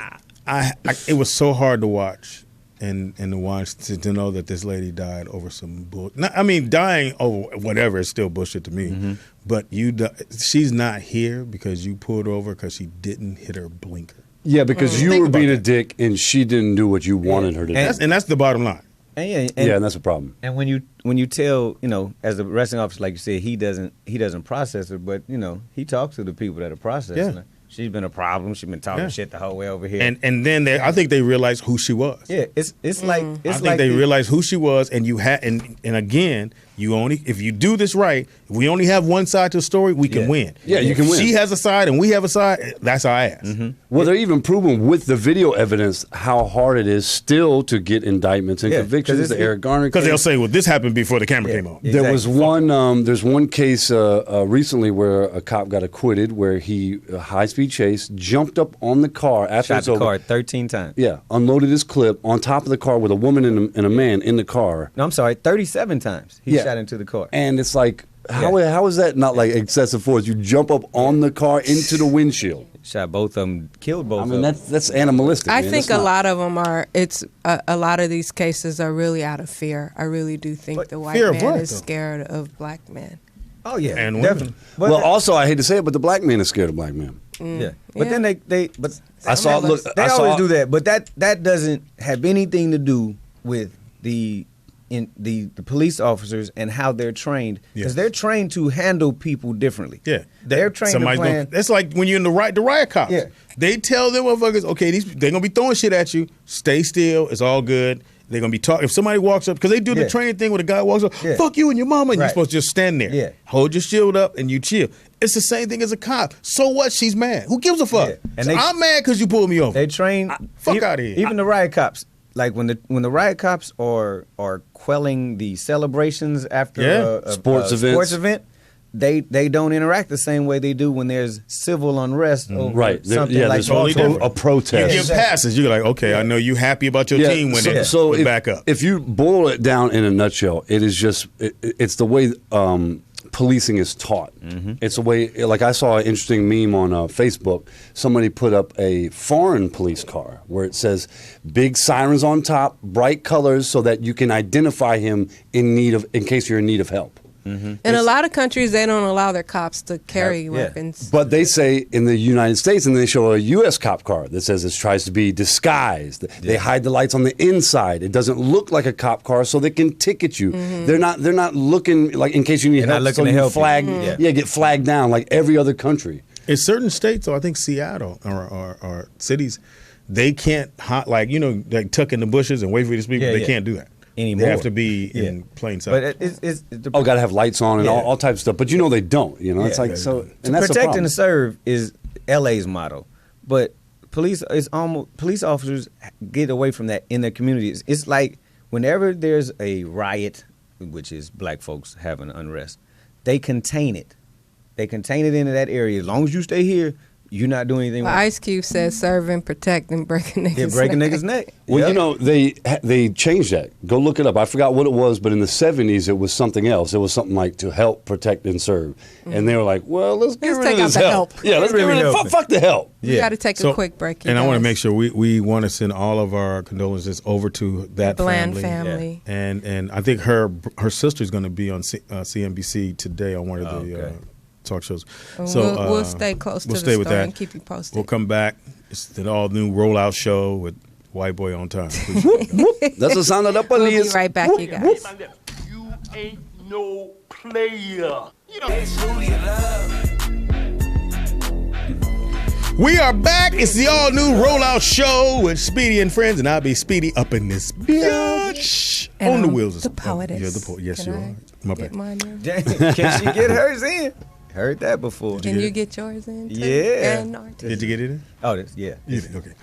it was so hard to watch. And to watch to know that this lady died over some bullshit. I mean, dying over whatever is still bullshit to me. But she's not here because you pulled her over because she didn't hit her blinker. Yeah, because you were being a dick and she didn't do what you wanted her to do. And that's the bottom line. And And that's a problem. And when you tell, as a arresting officer, like you said, he doesn't process her, but he talks to the people that are processing her. She's been a problem. She's been talking shit the whole way over here. And then I think they realized who she was. Yeah, it's like I think they realized who she was, and you had and again, you only if you do this right, if we only have one side to the story, we can win. Yeah, you can win. She has a side and we have a side. That's our ass. Mm-hmm. Well, they're even proving with the video evidence how hard it is still to get indictments and convictions. The Eric Garner because case. they'll say, "Well, this happened before the camera came on." Exactly. There was one. There's one case recently where a cop got acquitted, where he high-speed chase, jumped up on the car after shot it's the over. car 13 times. Yeah, unloaded his clip on top of the car with a woman and a man in the car. No, I'm sorry, 37 times he shot into the car. And it's like, how is that not like excessive force? You jump up on the car into the windshield. Shot both of them, killed both I of mean, them. that's animalistic. I man. think That's a not- lot of them are. It's a lot of these cases are really out of fear. I really do think But the white fear of man what, is though? scared of black men. Oh yeah, And definitely. women. But Well, also, I hate to say it, but the black man is scared of black men. yeah, but Yeah. then but I saw. of us. Look, they I always saw, do that. But that doesn't have anything to do with the police officers and how they're trained, because Yes. they're trained to handle people differently. Yeah, they're trained to plan. That's like when you're in the riot cops. Yeah. They tell them motherfuckers, okay, they're gonna be throwing shit at you. Stay still. It's all good. They're gonna be talking. If somebody walks up, because they do the Yeah. training thing where the guy walks up, Yeah. fuck you and your mama, and you're Right. supposed to just stand there. Yeah. Hold your shield up and you chill. It's the same thing as a cop. So what? She's mad. Who gives a fuck? Yeah. And So I'm mad because you pulled me over. They train. Fuck outta here. Even the riot cops. Like when the riot cops are quelling the celebrations after a Sports events. event, they don't interact the same way they do when there's civil unrest over Right. something Yeah, like there's totally a different. protest. You give passes. You're like, okay, I know you happy about your team winning. So if, back up. If you boil it down in a nutshell, it is just it's the way policing is taught. It's the way. Like I saw an interesting meme on Facebook. Somebody put up a foreign police car where it says big sirens on top, bright colors, so that you can identify him in case you're in need of help. In a lot of countries, they don't allow their cops to carry weapons. But they say in the United States, and they show a U.S. cop car that says it tries to be disguised. They hide the lights on the inside. It doesn't look like a cop car, so they can ticket you. They're not looking like in case you need They're not help. looking So to you help you. flag, get flagged down like every other country. In certain states, though, I think Seattle or cities, they can't like tuck in the bushes and wait for you to speak. Yeah, They yeah. can't do that Anymore. They have to be in plain sight. But it's Got to have lights on and all types of stuff. But they don't. It's like so. to And that's the protect problem. and serve is LA's motto, but police officers get away from that in their communities. It's like whenever there's a riot, which is black folks having unrest, they contain it. They contain it into that area. As long as you stay here, you're not doing anything Well, wrong. Ice Cube says serve and protect and break a nigga's Yeah, breaking neck. niggas' neck. Well, Yep. they changed that. Go look it up. I forgot what it was, but in the 70s it was something else. It was something like to help, protect, and serve. And they were like, well, let's get Let's rid take of out this the help. help. Yeah, let's get Really rid of helping. fuck the help. We got to take a quick break. And I want to guys. make sure we want to send all of our condolences over to that Bland family. family. And I think her sister's going to be on CNBC today on one of the talk shows. And So we'll stay close we'll to stay the with story that. and keep you posted. We'll come back. It's the all new rollout show with White Boy on time. That's the sound of the We'll be police. right back, you guys. You ain't no player. You know. We are back. It's the all new rollout show with Speedy and friends, and I'll be Speedy up in this bitch And on the I'm wheels. the poetess. You're the yes, Can you I are. My get bad. mine in? Can she get hers in? Heard that before. Can you get yours in? Too? Yeah. And ours. Did you get it in? Oh, this, yeah. Okay.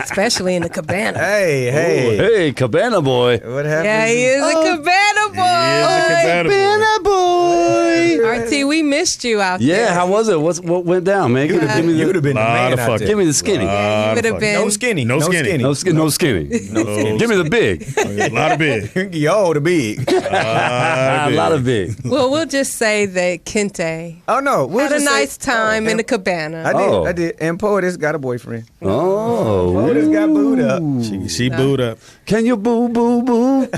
Especially in the cabana. Hey, hey. Hey, Cabana boy. What happened? Yeah, he is a cabana boy. Cabana boy. RT, we missed you out there. Yeah, how was it? What went down, man? Give me You would the, have been the Lot man of out fucking- there. give me the skinny. Yeah, you would have been. No skinny. No skinny. No skinny. No skinny. Give me the big. A lot of big. Yo, the big. A lot of big. Well, we'll just say that Kente Oh, no. We'll had a just say- nice time in the cabana. I did. And Poetess got a boyfriend. Oh. Poetess got booed up. She booed up. Can you boo, boo, boo?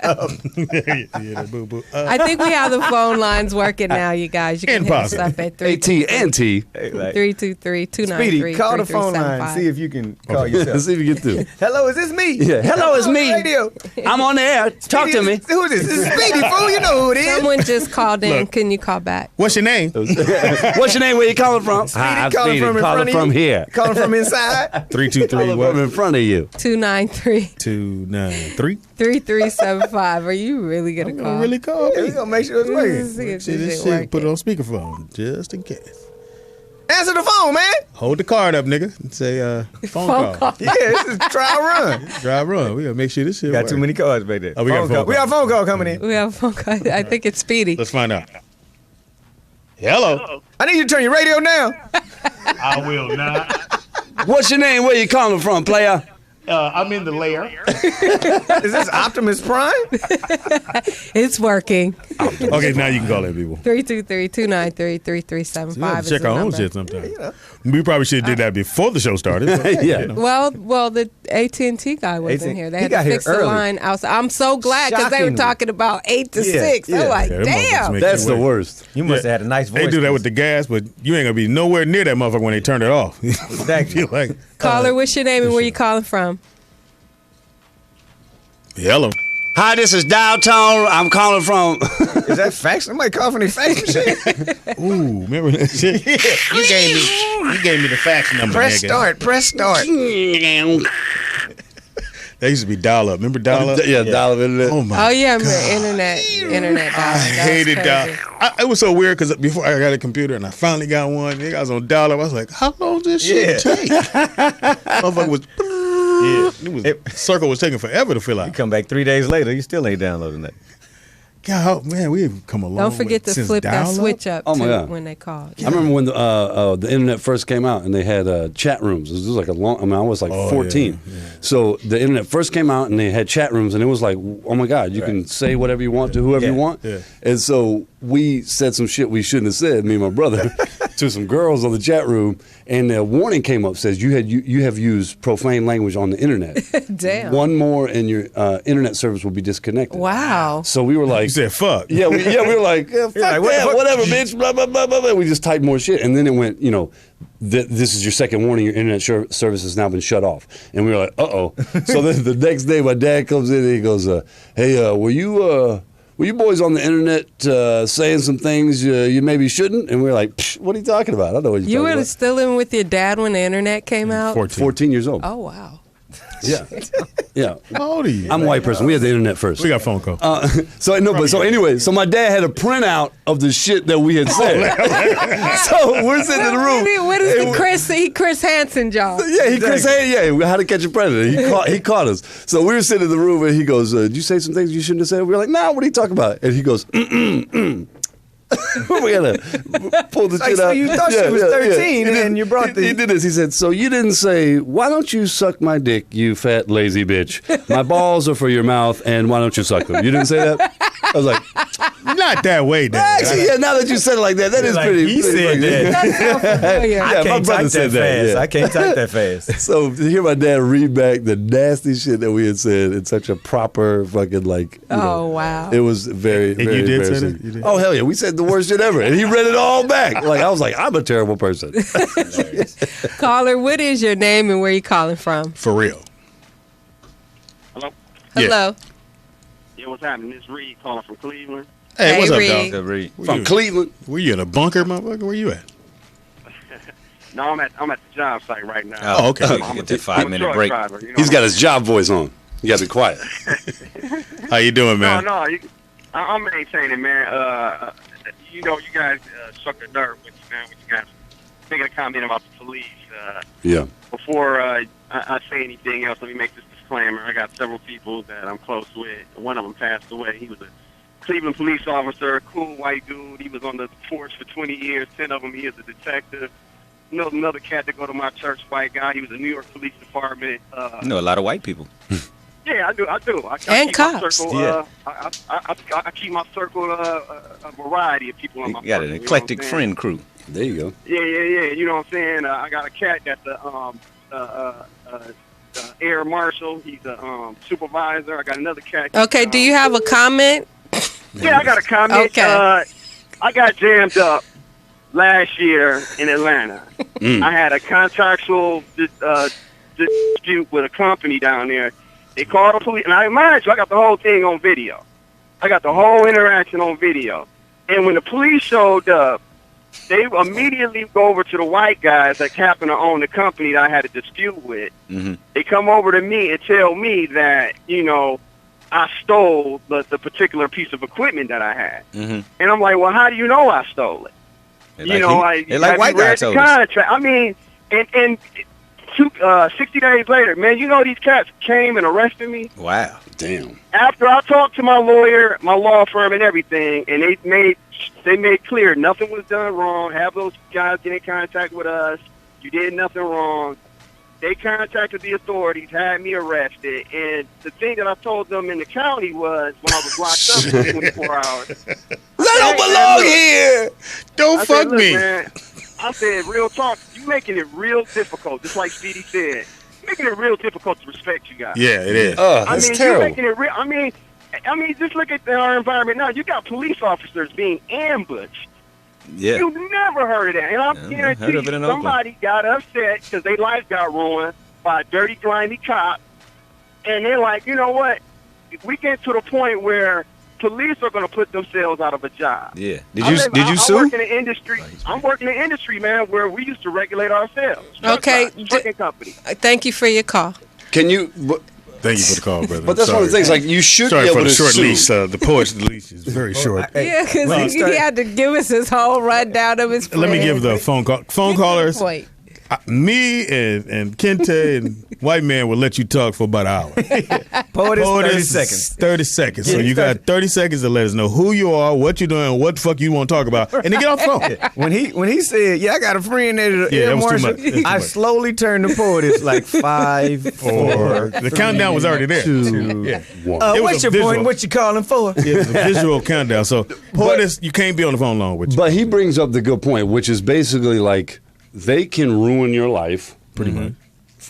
boo-boo. I think we have the phone lines working now, you guys. You can hit us up at AT&T. 323-293-3375. Speedy, call the phone line. See if you can call yourself. Let's see if you get through. Hello, is this me? Yeah. Hello, it's me. Radio. I'm on the air. Talk to me. Who is this? This is Speedy, fool. You know who it is. Someone just called in. Look. Can you call back? What's your name? What's your name? Where you calling from? Hi, I'm calling Speedy. from in Calling front of from you. here. Calling from inside. 323 From what? in front of you. 293. 293-3375. Are you really going to call? Really call Yeah, me. we gonna make sure it's working. See this shit, put it on speakerphone just in case. Answer the phone, man. Hold the card up, nigga. And say phone call. Yeah, this is trial run. Drive run. We gotta make sure this shit Got work. too many cards back there. Oh, we got a phone call. We got a phone call coming in. We have a phone call. I think it's Speedy. Let's find out. Hello. I need you to turn your radio down. I will not. What's your name? Where you calling from, player? I'm in the lair. Is this Optimus Prime? It's working. Okay, now you can call in, people. 323-293-3375. Check our own shit sometimes. We probably should have did that before the show started. Yeah. Well, the AT&T guy wasn't AT&T here. They he had got to here fix the early. line outside. I'm so glad because they were Shockingly. talking about 8 to Yeah, 6. yeah. I'm like, Yeah, them motherfuckers damn. make That's you the wait. worst. You must have had a nice voice. They do that with the gas, but you ain't gonna be nowhere near that motherfucker when they turn it off. Exactly. Feel like, Caller, what's your name and where you calling from? hello. Hi, this is Downtown. I'm calling from. Is that fax? Somebody call from their fax machine. Ooh, remember that shit? You gave me the fax number. Press nigga. start. Press start. That used to be dial up. Remember dial up? Yeah, dial up internet. Oh my. Oh, yeah, internet. I hated dial. It was so weird because before I got a computer and I finally got one, nigga, I was on dial up. I was like, how long does this shit take? Motherfucker was. Circle was taking forever to fill You out. come back 3 days later, you still ain't downloading that. God, man, we've come a long way. Don't forget to since flip that dial-up. switch up Oh, my too God. when they call. I remember when the internet first came out and they had chat rooms. It was like a long. I mean, I was like 14. yeah. So the internet first came out and they had chat rooms and it was like, oh my God, you can say whatever you want to whoever you want. Yeah. And so we said some shit we shouldn't have said, me and my brother, to some girls on the chat room, and a warning came up says you have used profane language on the internet. Damn. One more and your internet service will be disconnected. Wow. So we were like, You said fuck. yeah, we were like, yeah, fuck like, what the that, fuck? whatever, bitch, blah, blah, blah, blah, blah. We just typed more shit. And then it went, this is your second warning, your internet service has now been shut off. And we were like, uh-oh. So then the next day, my dad comes in and he goes, hey, were you boys on the internet saying some things you maybe shouldn't? And we were like, psh, what are you talking about? I don't know what you're You talking were about. still living with your dad when the internet came out? 14 years old. Oh, wow. Yeah. Yeah. How old are you? I'm a white person. We had the internet first. We got a phone call. So anyway, so my dad had a printout of the shit that we had said. So we're sitting in the room. What is the Chris Hansen job? Yeah, Chris Hansen, How to Catch a Predator. He caught us. So we were sitting in the room and he goes, did you say some things you shouldn't have said? We were like, nah, what are you talking about? And he goes, we had to pull the shit so out. you thought she was 13 He and you brought he the... did this. He said, so you didn't say, why don't you suck my dick, you fat, lazy bitch? My balls are for your mouth, and why don't you suck them? You didn't say that? I was like, Not that way, Dad. actually, yeah, now that you said it like that, that is Like, pretty. he pretty said fucking- that. That's so familiar. Yeah, I my can't brother type said that that, fast. yeah. I can't type that fast. So to hear my dad read back the nasty shit that we had said in such a proper fucking Oh, wow. It was very, And very you did say embarrassing. that? You did? Oh hell yeah, we said the worst shit ever, and he read it all back. Like I was like, I'm a terrible person. Caller, what is your name and where you calling from? For real. Hello? Yeah. Hello. Yeah, what's happening? This Reed calling from Cleveland. Hey, Hey, what's Reed. up, dog? From Cleveland. Were you in a bunker, motherfucker? Where you at? No, I'm at the job site right now. Oh, okay. I'm Get a- that 5 I'm a minute truck break. driver, you know He's what got his job voice on. You gotta be quiet. How you doing, man? No, I'm maintaining, man. You guys struck a nerve with you, man. When you guys making a comment about the police. Yeah. Before I say anything else, let me make this disclaimer. I got several people that I'm close with. One of them passed away. He was a Cleveland police officer, cool white dude. He was on the force for 20 years. 10 of them, he is a detective. Another cat that go to my church, white guy. He was a New York Police Department. You know a lot of white people. Yeah, I do. I And keep cops. My circle, Yeah. I keep my circle a variety of people on my You got circle, an you know eclectic what I'm saying? friend crew. There you go. Yeah. You know what I'm saying? I got a cat that's a air marshal. He's a supervisor. I got another cat. Okay, do you have a comment? Yeah, I got a comment. Okay. I got jammed up last year in Atlanta. I had a contractual dispute with a company down there. They called the police, and I mind you, I got the whole thing on video. I got the whole interaction on video. And when the police showed up, they immediately go over to the white guys that happen to own the company that I had a dispute with. Mm-hmm. They come over to me and tell me that, I stole the particular piece of equipment that I had. Mm-hmm. And I'm like, well, how do you know I stole it? Like white guys told us. Contract. I mean, and 60 days later, man, these cats came and arrested me. Wow. Damn. After I talked to my lawyer, my law firm, and everything, and they made clear nothing was done wrong. Have those guys get in contact with us. You did nothing wrong. They contacted the authorities, had me arrested, and the thing that I told them in the county was when I was locked up for 24 hours. I don't belong here. Don't fuck me. Man, I said, real talk, you making it real difficult, just like Speedy said. You're making it real difficult to respect you guys. Yeah, it is. That's terrible. You're making it real. I mean, just look at our environment now. You got police officers being ambushed. Yeah. You never heard of that. And I'm guarantee you, somebody got upset because their life got ruined by a dirty, grimy cop. And they're like, you know what? We get to the point where police are going to put themselves out of a job. Yeah. Did you sue? I'm working in the industry, man, where we used to regulate ourselves. Okay. Trucking company. Thank you for your call. Can you? Thank you for the call, brother. But that's one of the things. Like, you should Sorry be able for the to short sue. leash. The poet's leash is very short. Yeah, because he had to give us his whole rundown of his Let me give the phone callers. Wait. Me and Kente and White Man will let you talk for about an hour. Poetess, 30 is seconds. 30 seconds. So you got 30 seconds to let us know who you are, what you're doing, what the fuck you want to talk about, and then get off the phone. When he said, I got a friend at the Yeah, air that was too marshal, much. That was too I much. slowly turned to Poetess like 5, 4. The countdown was already there. 2, Yeah. One. It was what's a your visual. point? What you calling for? Yeah, it was a visual countdown. So Poetess, you can't be on the phone long with you. But he brings up the good point, which is basically like they can ruin your life Pretty much.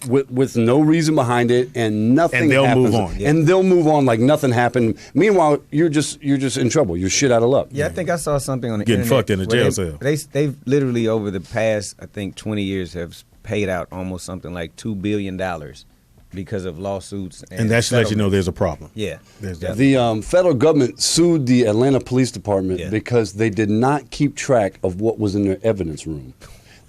with no reason behind it, and nothing. And they'll happens. move on. Yeah. And they'll move on like nothing happened. Meanwhile, you're just in trouble. You're shit out of luck. Yeah, I think I saw something on the Getting internet fucked in a where jail cell. They've literally over the past, I think, 20 years have paid out almost something like $2 billion because of lawsuits. And that should let you know settlements. there's a problem. Yeah. There's that. The federal government sued the Atlanta Police Department because they did not keep track of what was in their evidence room.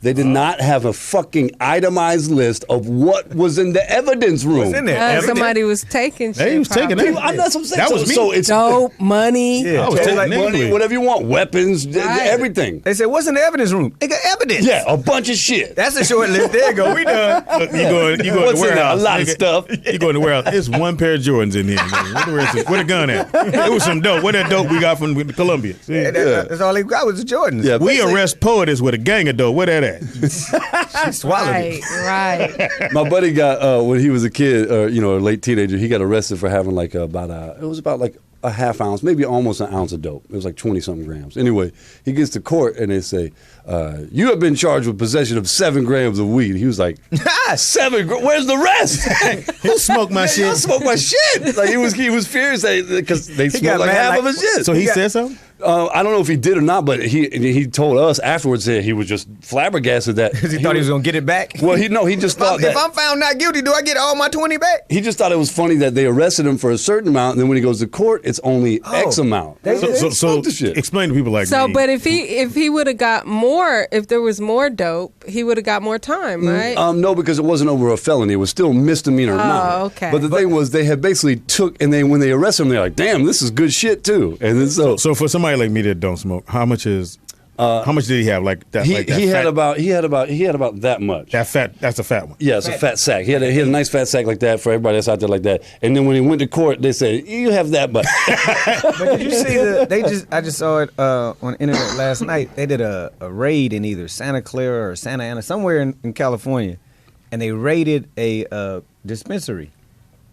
They did not have a fucking itemized list of what was in the evidence room. What's in there? Somebody was taking shit. They was taking probably. that. That's what I'm saying. That was me. So it's Dope, money. Yeah. I was Like, taking money, whatever you want, weapons, everything. They said, what's in the evidence room? They got evidence. Yeah, a bunch of shit. That's a short list. There you go. We done. Look, you go in What's the in there? warehouse. A lot of nigga. stuff. You go in the warehouse. There's one pair of Jordans in here. Man. Where the rest is? Where the gun at? It was some dope. Where that dope we got from Columbia? See? That's all they got was the Jordans. Yeah, We arrest Poetess with a gang of dope. Where that at? She swallowed it. Right. My buddy got when he was a kid, a late teenager. He got arrested for having like about a half ounce, maybe almost an ounce of dope. It was like 20-something grams. Anyway, he gets to court and they say, "You have been charged with possession of 7 grams of weed." He was like, 7 grams? Where's the rest? He'll smoke my I shit. smoke my shit. Like he was furious because they got smoked like mad, half like- of his shit. So he said something? I don't know if he did or not, but he told us afterwards that he was just flabbergasted that Because he thought he was going to get it back. Well, he just thought If that I'm found not guilty, do I get all my 20 back? he just thought it was funny that they arrested him for a certain amount, and then when he goes to court, it's only X amount. So Smoked the shit. explain to people like So, me. but if he would have got more, if there was more dope, he would have got more time, right? No, because it wasn't over a felony. It was still misdemeanor amount. okay. But the thing was, they had basically took, and then when they arrested him, they're like, "Damn, this is good shit too." And then So for somebody like me that don't smoke, how much did he have? Like that? he like that had fat- about that much. that fat. That's a fat one. Yeah, it's a fat sack. He had a nice fat sack like that for everybody that's out there like that. And then when he went to court, they said, "You have that much." But did you see I just saw it on the internet last night. They did a raid in either Santa Clara or Santa Ana, somewhere in California, and they raided a dispensary.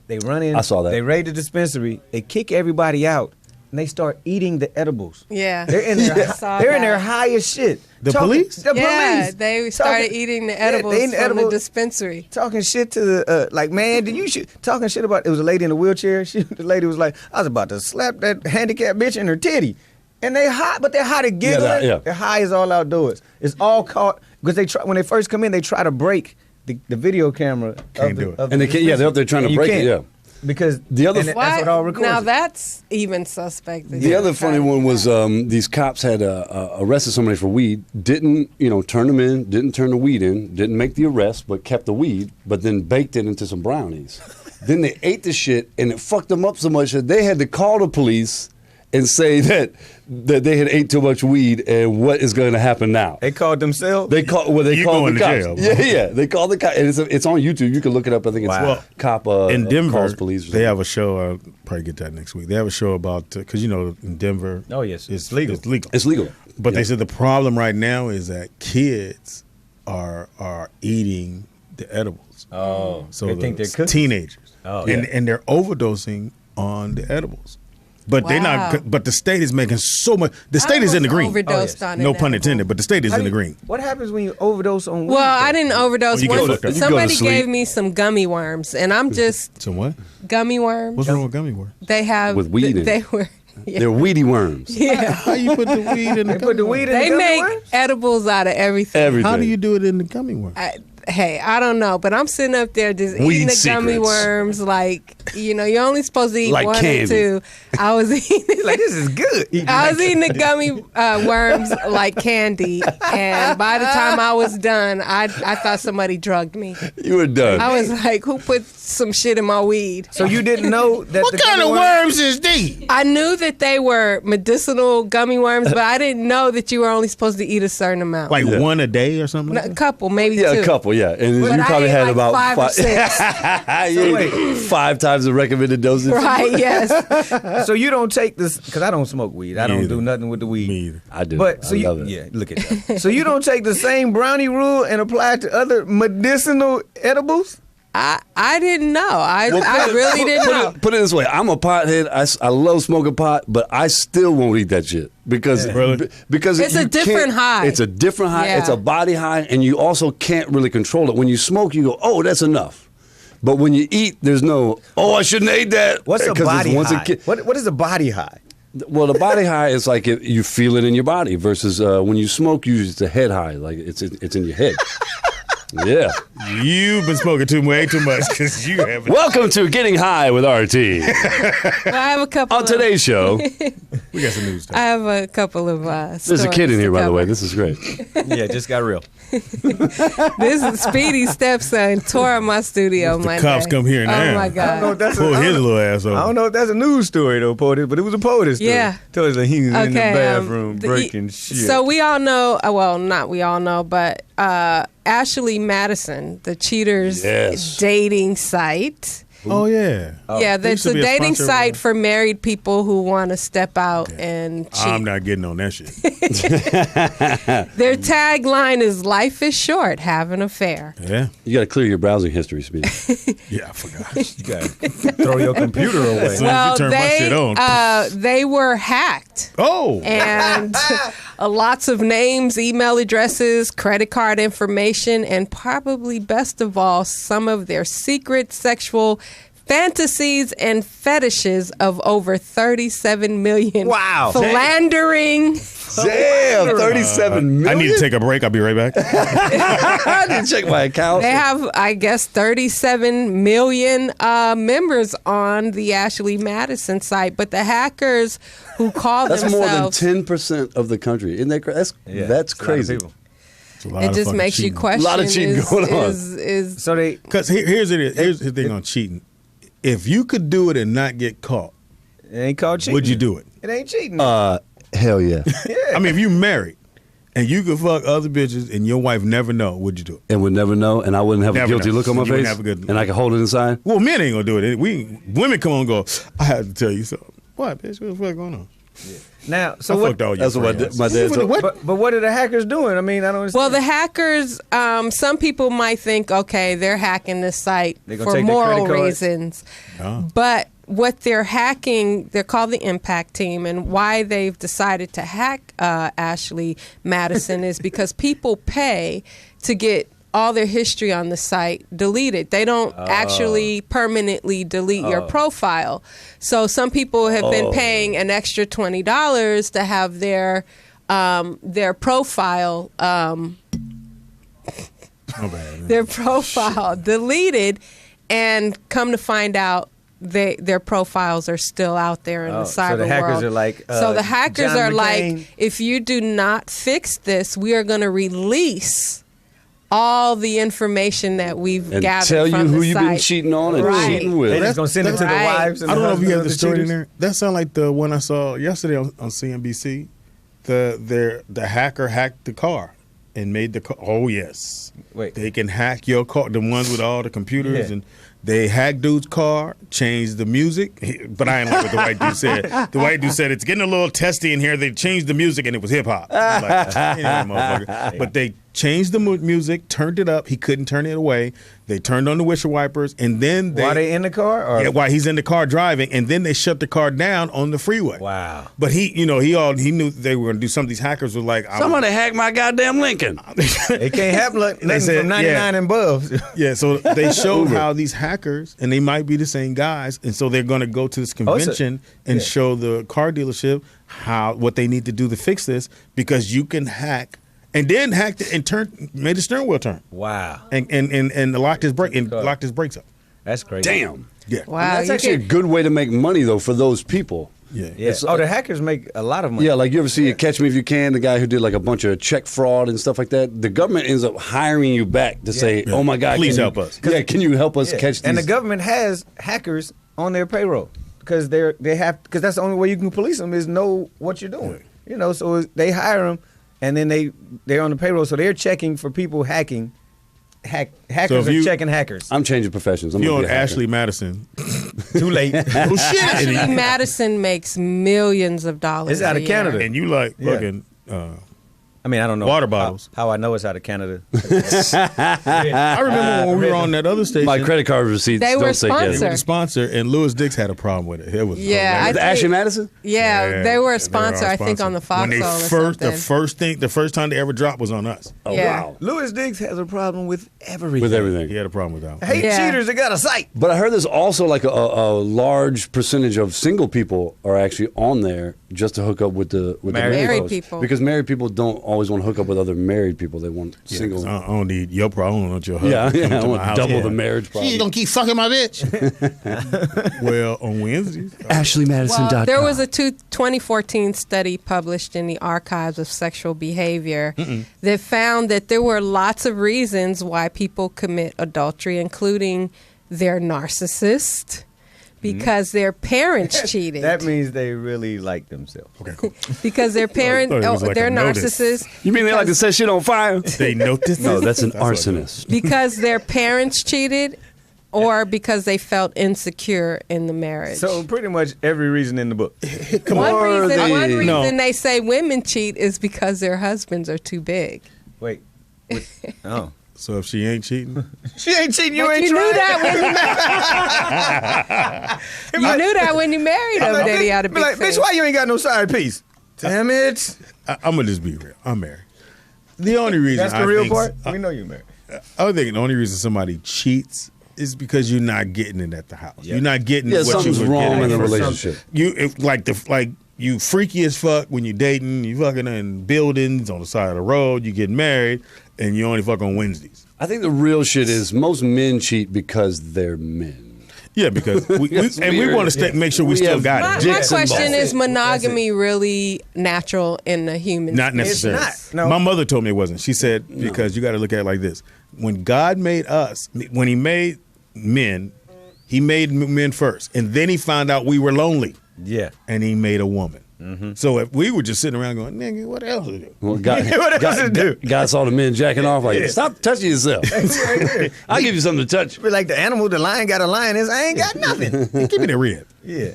They run in. I saw that. They raid the dispensary. They kick everybody out, and they start eating the edibles. Yeah. They're in there. I saw They're in that. there high as shit. The police? The Yeah, police. they started eating the edibles they eating from the edibles. dispensary. Talking shit to the like, man, did you talking shit about? It was a lady in a wheelchair. The lady was like, I was about to slap that handicapped bitch in her titty, and they hot, but they're hot at giggling. Yeah. They're high as all outdoors. It's all caught because they try when they first come in. They try to break the video camera. Can't do it. And they can't, they're up there trying to You break can't. it. Yeah. Because The other- and that's what all records. Now that's even suspect. The other funny one was these cops had arrested somebody for weed, didn't turn them in, didn't turn the weed in, didn't make the arrest, but kept the weed, but then baked it into some brownies. Then they ate the shit and it fucked them up so much that they had to call the police and say that they had ate too much weed and what is going to happen now. They called themselves. They called You called going the to cops. jail, bro. Yeah. They called the cops, and it's on YouTube. You can look it up. I think it's Wow. cop in Denver, calls police. Or they have a show. I'll probably get that next week. They have a show about because in Denver, Oh, yes. It's legal. It's legal. It's legal. But Yeah. they said the problem right now is that kids are eating the edibles. Oh, So they think they're cookies. teenagers. Oh, and they're overdosing on the edibles. But they're Wow. not. But the state is making so much. The state is in the green. Overdosed Oh, yes. on No an pun edible. intended. But the state is How in do the you- green. What happens when you overdose on weed? Well, I though? didn't overdose. Oh, you get One- fucked up. You go to somebody sleep. gave me some gummy worms, and I'm just So what? gummy worms. What's wrong with gummy worms? They have With weed in They it. were. Yeah. They're weedy worms. Yeah. How you put the weed in the They put the weed in They the gummy make worms? edibles out of everything. Everything. How do you do it in the gummy worm? Hey, I don't know, but I'm sitting up there just Weed eating the gummy secrets. worms like, you're only supposed to eat Like one candy. or two. I was eating Like, this is good. I was eating the gummy worms like candy, and by the time I was done, I thought somebody drugged me. You were done. I was like, who put some shit in my weed? So you didn't know that What the kind gummy of worms is these? I knew that they were medicinal gummy worms, but I didn't know that you were only supposed to eat a certain amount. Like one a day or something? A couple, maybe yeah, two. a couple, yeah. And But you I probably ate had like about 5 or 6. You ate 5 times the recommended dosage. Right, yes. So you don't take this because I don't smoke weed. I don't either. do nothing with the weed. Me either. I do. But I so you, love it. yeah, look at that. So you don't take the same brownie rule and apply it to other medicinal edibles? I didn't know. I Well, really didn't know. Put it this way: I'm a pothead. I love smoking pot, but I still won't eat that shit because because It's a you different can't- high. It's a different high. Yeah. It's a body high, and you also can't really control it. When you smoke, you go, "Oh, that's enough." But when you eat, there's no, "Oh, I shouldn't have ate that." What's a 'Cause it's body once high? it ki- What is a body high? Well, the body high is like you feel it in your body versus when you smoke, usually it's a head high, like it's in your head. Yeah. You've been smoking way too much because you haven't. Welcome to Getting High with RT. Well, I have a couple. On today's show, We got some news. I have a couple of. there's a kid in here, by the way. This is great. Yeah, it just got real. This is Speedy's stepson tore up my studio The Monday. cops come here Oh now. my I don't know god! if that's Pull I his don't- little ass over. I don't know if that's a news story though, Poetess, but it was a Poetess story. Yeah. Told us that he was in the Okay, bathroom breaking shit. So we all know. Well, not we all know, but Ashley Madison, the cheaters Yes. dating site. Oh yeah. Yeah, They that's used to a be a dating sponsor of site mine. for married people who want to step out and cheat. I'm not getting on that shit. Their tagline is "Life is short, have an affair." Yeah. You got to clear your browsing history, Speedy. Yeah, I forgot. you got throw your computer away. As soon as you turn my shit on. they were hacked. Oh. And lots of names, email addresses, credit card information, and probably best of all, some of their secret sexual fantasies and fetishes of over 37 million. Wow. Philandering. Damn, 37 million. I need to take a break. I'll be right back. I need to check my account. They have, I guess, 37 million members on the Ashley Madison site, but the hackers who call That's more than themselves, 10% of the country. Isn't that crazy? Yeah, That's it's a lot of crazy. people. It's a lot it of just fucking makes you cheating. question. A lot of cheating going on. Is So they Because here's the thing on cheating. If you could do it and not get caught, it ain't called cheating. would you do it? It ain't cheating. Hell yeah. I mean, if you married and you could fuck other bitches and your wife never know, would you do it? And would never know, and I wouldn't have Never a guilty know. look on my You wouldn't face, have a good- and I could hold it inside. Well, men ain't gonna do it. Women come on and go, I have to tell you something. What, bitch? What the fuck going on? Now, so I what? fucked all your That's what friends. my dad told me. But what are the hackers doing? I mean, I don't understand. well, the hackers. Some people might think, okay, they're hacking this site They gonna for take their moral credit cards? reasons, Oh. but what they're hacking, they're called the Impact Team, and why they've decided to hack Ashley Madison is because people pay to get all their history on the site deleted. They don't actually permanently delete your profile. So some people have been paying an extra $20 to have their profile their profile deleted, and come to find out their profiles are still out there in the cyber so the hackers world. Are like, so the hackers John are McCain. like, if you do not fix this, we are going to release all the information that we've And gathered tell you from who the you've site. been cheating on and Right. cheating with. They're just going to send it to the Right. wives. And I don't know if you have the story in cheaters. there. That sounds like the one I saw yesterday on CNBC. The hacker hacked the car and made the car. Oh yes, Wait. they can hack your car. The ones with all the computers Yeah. and they hacked dude's car, changed the music. But I didn't like what the white dude said. The white dude said it's getting a little testy in here. They changed the music and it was hip hop. Like, yeah, motherfucker. But they changed the music, turned it up. He couldn't turn it away. They turned on the windshield wipers, and then While they in the car? Or? yeah, while he's in the car driving, and then they shut the car down on the freeway. Wow. But he knew they were going to do something. These hackers were like, Somebody hacked my goddamn Lincoln. It can't happen like nothing said, from 99 and above. yeah. So they showed how these hackers, and they might be the same guys, and so they're going to go to this convention and show the car dealership what they need to do to fix this, because you can hack. And then hacked it and made the steering wheel turn. Wow. And locked his brakes up. That's crazy. Damn. Yeah. Wow. That's you actually a can- good way to make money, though, for those people. Yeah. Yeah. The hackers make a lot of money. Yeah, like you ever see Catch Me If You Can, the guy who did like a bunch of check fraud and stuff like that? The government ends up hiring you back to say, oh my God, Please can help you- us. Yeah, can you help us Yeah. catch these? And the government has hackers on their payroll because because that's the only way you can police them is know what you're doing. You know, so they hire them, and then they're on the payroll, so they're checking for people hacking. Hackers are checking hackers. I'm changing professions. I'm You gonna on be a hacker. Ashley Madison. Too late. Oh, shit. Ashley Madison makes millions of dollars. It's out a of year. Canada. And you like Yeah. fucking I mean, I don't know Water bottles. How I know it's out of Canada. I remember when we were on that other station. My credit card receipts They don't were say They Canada. were sponsored. the sponsor, and Lewis Dix had a problem with it. It was Yeah, hilarious. The Ashley Madison? Yeah, they were a our sponsor, I think, on the Fox When they Soul or something. the first time they ever dropped was on us. Oh, Yeah. wow. Louis Diggs has a problem with everything. With everything. He had a problem with that one. Hate Yeah. cheaters. They got a site. But I heard there's also like a large percentage of single people are actually on there just to hook up with the Married folks. people. Because married people don't always want to hook up with other married people. They want Yeah, single. 'cause I don't need your problem. I don't want your husband. Yeah, coming I to my want house. double Yeah. the marriage problem. gonna keep fucking my bitch. Well, on Wednesdays. AshleyMadison.com. Well, there was a 2014 study published in the Archives of Sexual Behavior that found that there were lots of reasons why people commit adultery, including their narcissist, because their parents cheated. That means they really like themselves. Okay, cool. Because their parents, thought it was like they're a notice. narcissists. You mean they like to set shit on fire? They noticed. No, that's an what it is. arsonist. Because their parents cheated, or because they felt insecure in the marriage. So pretty much every reason in the book. one Or reason, they- one reason No. they say women cheat is because their husbands are too big. Wait. Oh. So if she ain't cheating, She ain't cheating. You But ain't you knew trying. that when you knew that when you married him, that he had a Be big like, face. bitch, why you ain't got no side piece? Damn it. I'm gonna just be real. I'm married. The only reason That's the I real think, part? We know you married. I think the only reason somebody cheats is because you're not getting it at the house. Yep. You're not getting Yeah, what something's you were wrong getting in the for relationship. something. You freaky as fuck when you're dating. You fucking in buildings on the side of the road. You get married and you only fuck on Wednesdays. I think the real shit is most men cheat because they're men. Yeah, because we weird. want to make sure we We still have got My, it. my Dicks and question balls. is monogamy really natural in the human Not species? necessarily. not. No. My mother told me it wasn't. She said, because you got to look at it like this. When God made us, when he made men, he made men first. And then he found out we were lonely. Yeah. And he made a woman. So if we were just sitting around going, nigga, what else to do? Well, God, What else to do? God saw the men jacking off like, stop touching yourself. I'll give you something to touch. Be like the animal, the lion got a lioness. I ain't got nothing. Give me the rib. Yeah.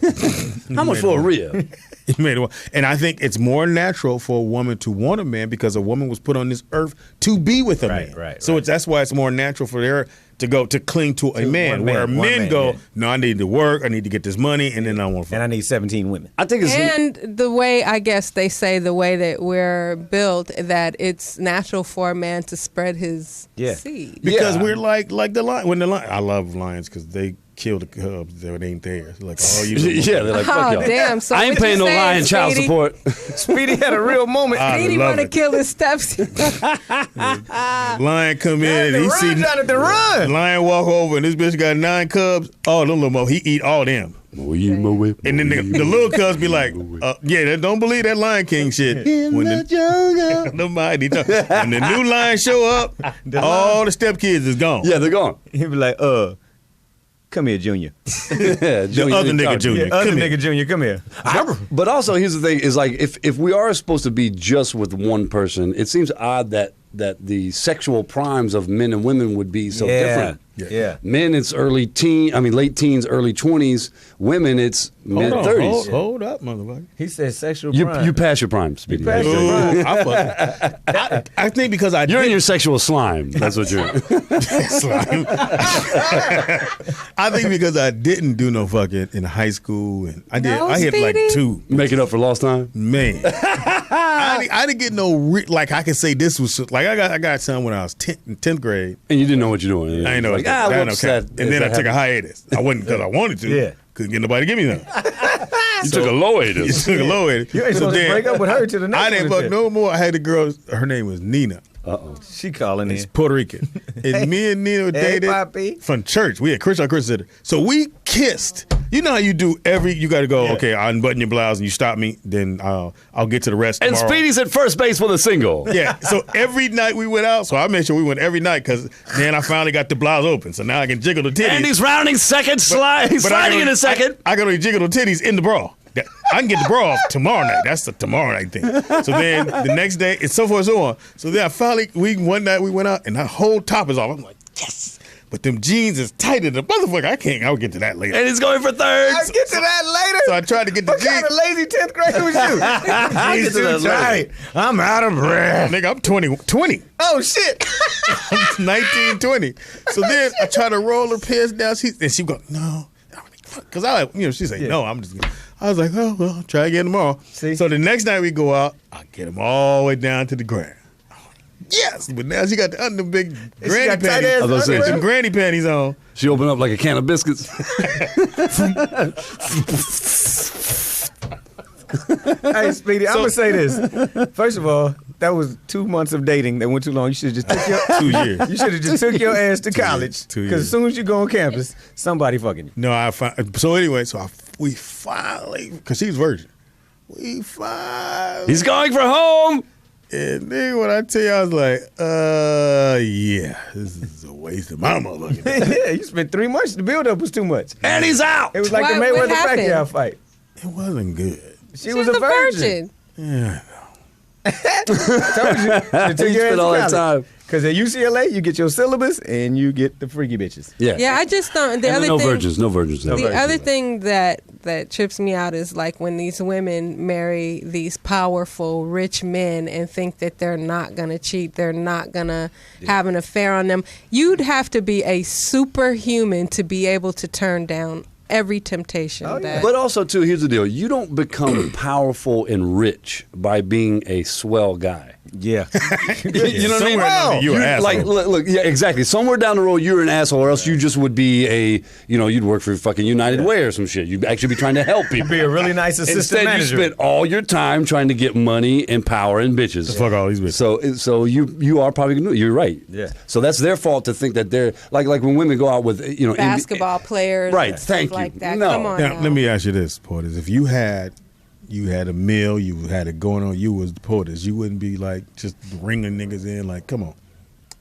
How much for a rib? He made a woman. And I think it's more natural for a woman to want a man because a woman was put on this earth to be with a Right, man. right, So right. that's why it's more natural for to cling to a man. Where men go, no, I need to work, I need to get this money, and then I want to. And I need 17 women. I think it's and the way I guess they say the way that we're built, that it's natural for a man to spread his seed. Because we're like the lion. When the lion, I love lions because they kill the cubs that ain't theirs. Like, oh, you. They're like, fuck y'all. Damn! So I ain't paying no lion child Speedy? support. Speedy had a real moment. Speedy want to kill his steps. Lion come in and he see lion walk over and this bitch got 9 cubs. Oh, them little mo, he eat all them. And then the little cubs be like, don't believe that Lion King shit. When the new lion show up, all the stepkids is gone. Yeah, they're gone. He'd be like, come here, Junior. The other nigga Junior. Other nigga Junior, come here. But also, here's the thing: is like if we are supposed to be just with one person, it seems odd that the sexual primes of men and women would be so different. Yeah. Men, it's late teens, early 20s. Women, it's mid 30s. Hold up, motherfucker. He said sexual prime. You pass your prime, Speedy. I think because you're in your sexual slime. That's what you're in. Slime. I think because I didn't do no fucking in high school, and I did. I hit like 2. Make it up for lost time, man. I didn't get no like I can say this was like I got some when I was 10th grade, and you didn't know what you're doing. I didn't know. Like, and then I took a hiatus. I wasn't because I wanted to. Yeah. Couldn't get nobody to give me none. You took a low hiatus. You took a low hiatus. You ain't supposed to break up with her to the next I didn't fuck no more. I had a girl. Her name was Nina. She calling in. It's Puerto Rican. And me and Nina dated from church. We had Christian Center. So we kissed. You know how you do you got to go, okay, I unbutton your blouse and you stop me, then I'll get to the rest and tomorrow. Speedy's at first base with a single. Yeah, so every night we went out, so I made sure we went every night because then I finally got the blouse open, so now I can jiggle the titties. And he's rounding second, sliding in a second. I can only jiggle the titties in the bra. I can get the bra off tomorrow night. That's the tomorrow night thing. So then the next day, it's so forth and so on. So then one night we went out and the whole top is off. I'm like, yes. But them jeans is tight as a motherfucker. I'll get to that later. And he's going for thirds. I'll get to that later. So I tried to get the jeans. What kind of lazy 10th grade was you? I'll get to that later. I'm out of breath. Nigga, I'm 20. Oh, shit. I'm 19, 20. So then I try to roll her pants down. And she go, no. Because she said, no, I'm just going to. I was like, oh, well, I'll try again tomorrow. See? So the next night we go out, I get them all the way down to the ground. Yes, but now she got the under big granny panties. Some granny panties on. She opened up like a can of biscuits. Hey, Speedy, I'm going to say this. First of all, that was 2 months of dating that went too long. You should have just took your 2 years. You should have just took your ass to college. 2 years. Because as soon as you go on campus, somebody fucking you. No, so anyway, we finally, because she's virgin. He's going for home. And then when I tell you, I was like, yeah, this is a waste of my motherfucking time. Yeah, you spent 3 months. The build-up was too much. And he's out. It was like the Mayweather-Pacquiao fight. It wasn't good. She was a virgin. Yeah, I told you. It took your ass all that time. Because at UCLA, you get your syllabus and you get the freaky bitches. Yeah, I just don't. No virgins. The other thing that trips me out is like when these women marry these powerful, rich men and think that they're not going to cheat, they're not going to have an affair on them. You'd have to be a superhuman to be able to turn down every temptation. But also, too, here's the deal. You don't become powerful and rich by being a swell guy. Yeah. You know what I mean? You're an asshole. Look, yeah, exactly. Somewhere down the road, you're an asshole, or else you just would be you'd work for fucking United Way or some shit. You'd actually be trying to help people. Be a really nice assistant manager. Instead, you spend all your time trying to get money and power and bitches. Fuck all these bitches. So you are probably going to do it. You're right. Yeah. So that's their fault to think that they're, like when women go out with, basketball players. Right, thank you. Like that. No. Come on Now, let me ask you this, Poetess. If you had a meal, you had it going on, you was the Poetess, you wouldn't be like just ringing niggas in like, come on.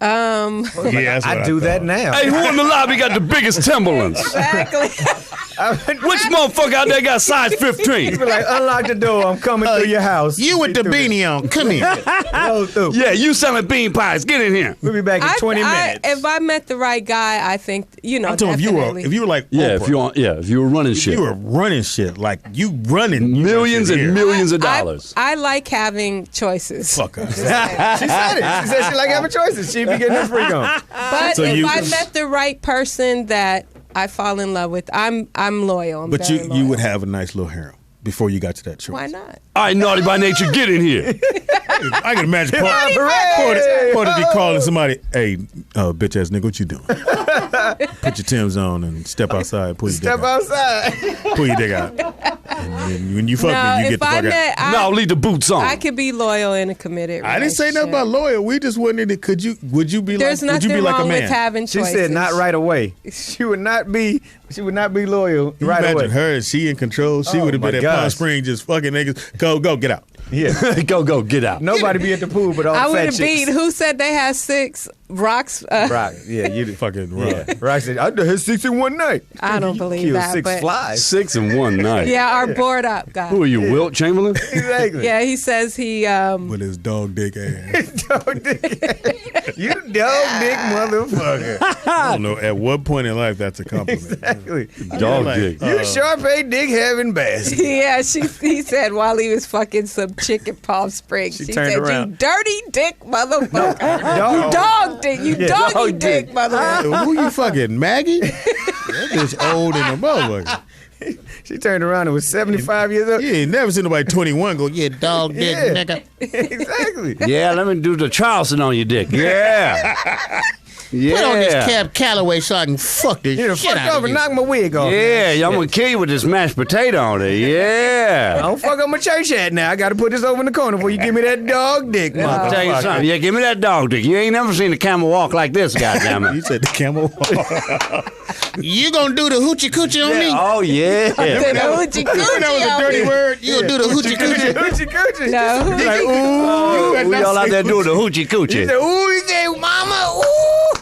Yeah, I do that now. Hey, who in the lobby got the biggest Timberlands? Exactly. Which motherfucker out there got size 15? Be like, unlock the door. I'm coming through your house. You with the beanie on. Come here. Go through. Yeah, you selling bean pies. Get in here. We'll be back in 20 minutes. If I met the right guy, I think I'm talking definitely. if you were like Yeah, Oprah, if you were running shit. you were running shit like you running Millions you and millions of dollars. I like having choices. Fuck us. She said it. She said she like having choices. She'd be getting her freak on. But So if I met the right person that I fall in love with, I'm loyal. But very you loyal. would have a nice little harem before you got to that choice. Why not? All right, naughty by nature, get in here. I can imagine Poetess be calling somebody, hey, bitch ass nigga, what you doing? Put your Timbs on and step outside. Pull your dick out. outside. Pull your dick out. And then when you fuck me, you get the fuck out. No, leave the boots on. I could be loyal in a committed I didn't say nothing about loyal. We just wondered, would you be There's like, would you nothing be like a wrong with man? having She choices. said not right away. She would not be loyal You right imagine away. her, she in control. She Oh, would have my been at Palm gosh. Springs just fucking niggas. Go, get out. Yeah. Go, get out. Nobody be at the pool but all I the would fat have chicks. beat. Who said they had 6 rocks? Rock. Yeah, you did. Fucking Yeah. right. Rock said, I done had 6 in one night. I don't You believe killed that, 6 but- flies. 6 in one night. Yeah, our board up guy. Who are you, Wilt Chamberlain? Exactly. Yeah, he says he. With his dog dick ass. Dog dick. You dog dick motherfucker. I don't know at what point in life that's a compliment. Exactly. Dog like, dick. You Sharpay dick having bastard. Yeah, he said while he was fucking some chick in Palm Springs, She she turned said, around. "You dirty dick motherfucker, Dog. you dog dick, you Yeah, doggy dog dick dick. motherfucker." Who you fucking, Maggie? That bitch old in a motherfucker. She turned around and was 75 years old. You ain't never seen nobody 21 go, yeah, dog dick, Yeah. nigga. Exactly. Yeah, let me do the Charleston on your dick. Yeah. Yeah. Put on this Cab Calloway so I can fuck this You done shit fucked out over of and you. knocked my wig off. Yeah, I'm going to kill you with this mashed potato on it. I Yeah. don't fuck up my church hat now. I got to put this over in the corner before you give me that dog dick, I'll tell you something. Yeah, give me that dog dick. You ain't never seen a camel walk like this, You goddammit. said the camel walk. You gonna do the hoochie coochie on me? Oh, yeah. Said, "Hoochie That was coochie a out dirty here." word. You gonna do the hoochie coochie? Hoochie coochie. No, who- Like, ooh. We all out there doing the hoochie He coochie. said, ooh, he said, mama, ooh.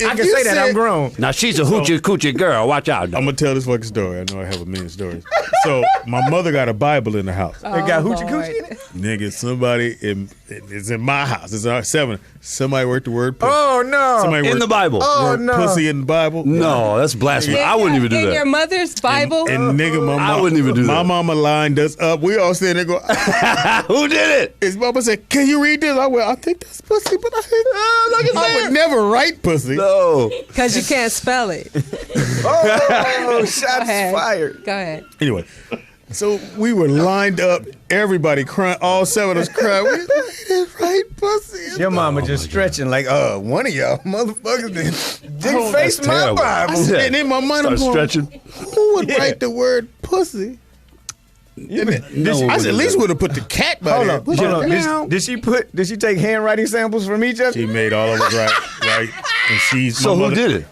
I can you say that. said- I'm grown. Now, she's a hoochie coochie girl. Watch out. I'm gonna tell this fucking story. I know I have a million stories. So my mother got a Bible in the house. They got hoochie Lord. coochie in it? Nigga, somebody it's in my house. It's our 7. Somebody worked the word pussy. Oh, no. Somebody In worked the Bible. Oh, word no. pussy in the Bible. No, that's blasphemy. I wouldn't even do in your that. mother's Bible. And nigga, my I mom, wouldn't even do my that. mama lined us up. We all sitting there go, Who did it? his mama said, can you read this? I went, I think that's pussy, but I would never write pussy. No. Because you can't spell it. Oh, shots ahead. fired. Go ahead. Anyway, so we were lined up, everybody crying, all 7 of us crying. We didn't write pussy. Your mama just stretching like, one of y'all motherfuckers didn't face that's my terrible. Bible. Yeah. And in my mind, I'm Start going, stretching. who would write the word pussy? I said, at least would have put the cat by Hold there. on, hold on. Did she take handwriting samples from each other? She made all of us right. And she's So who did it?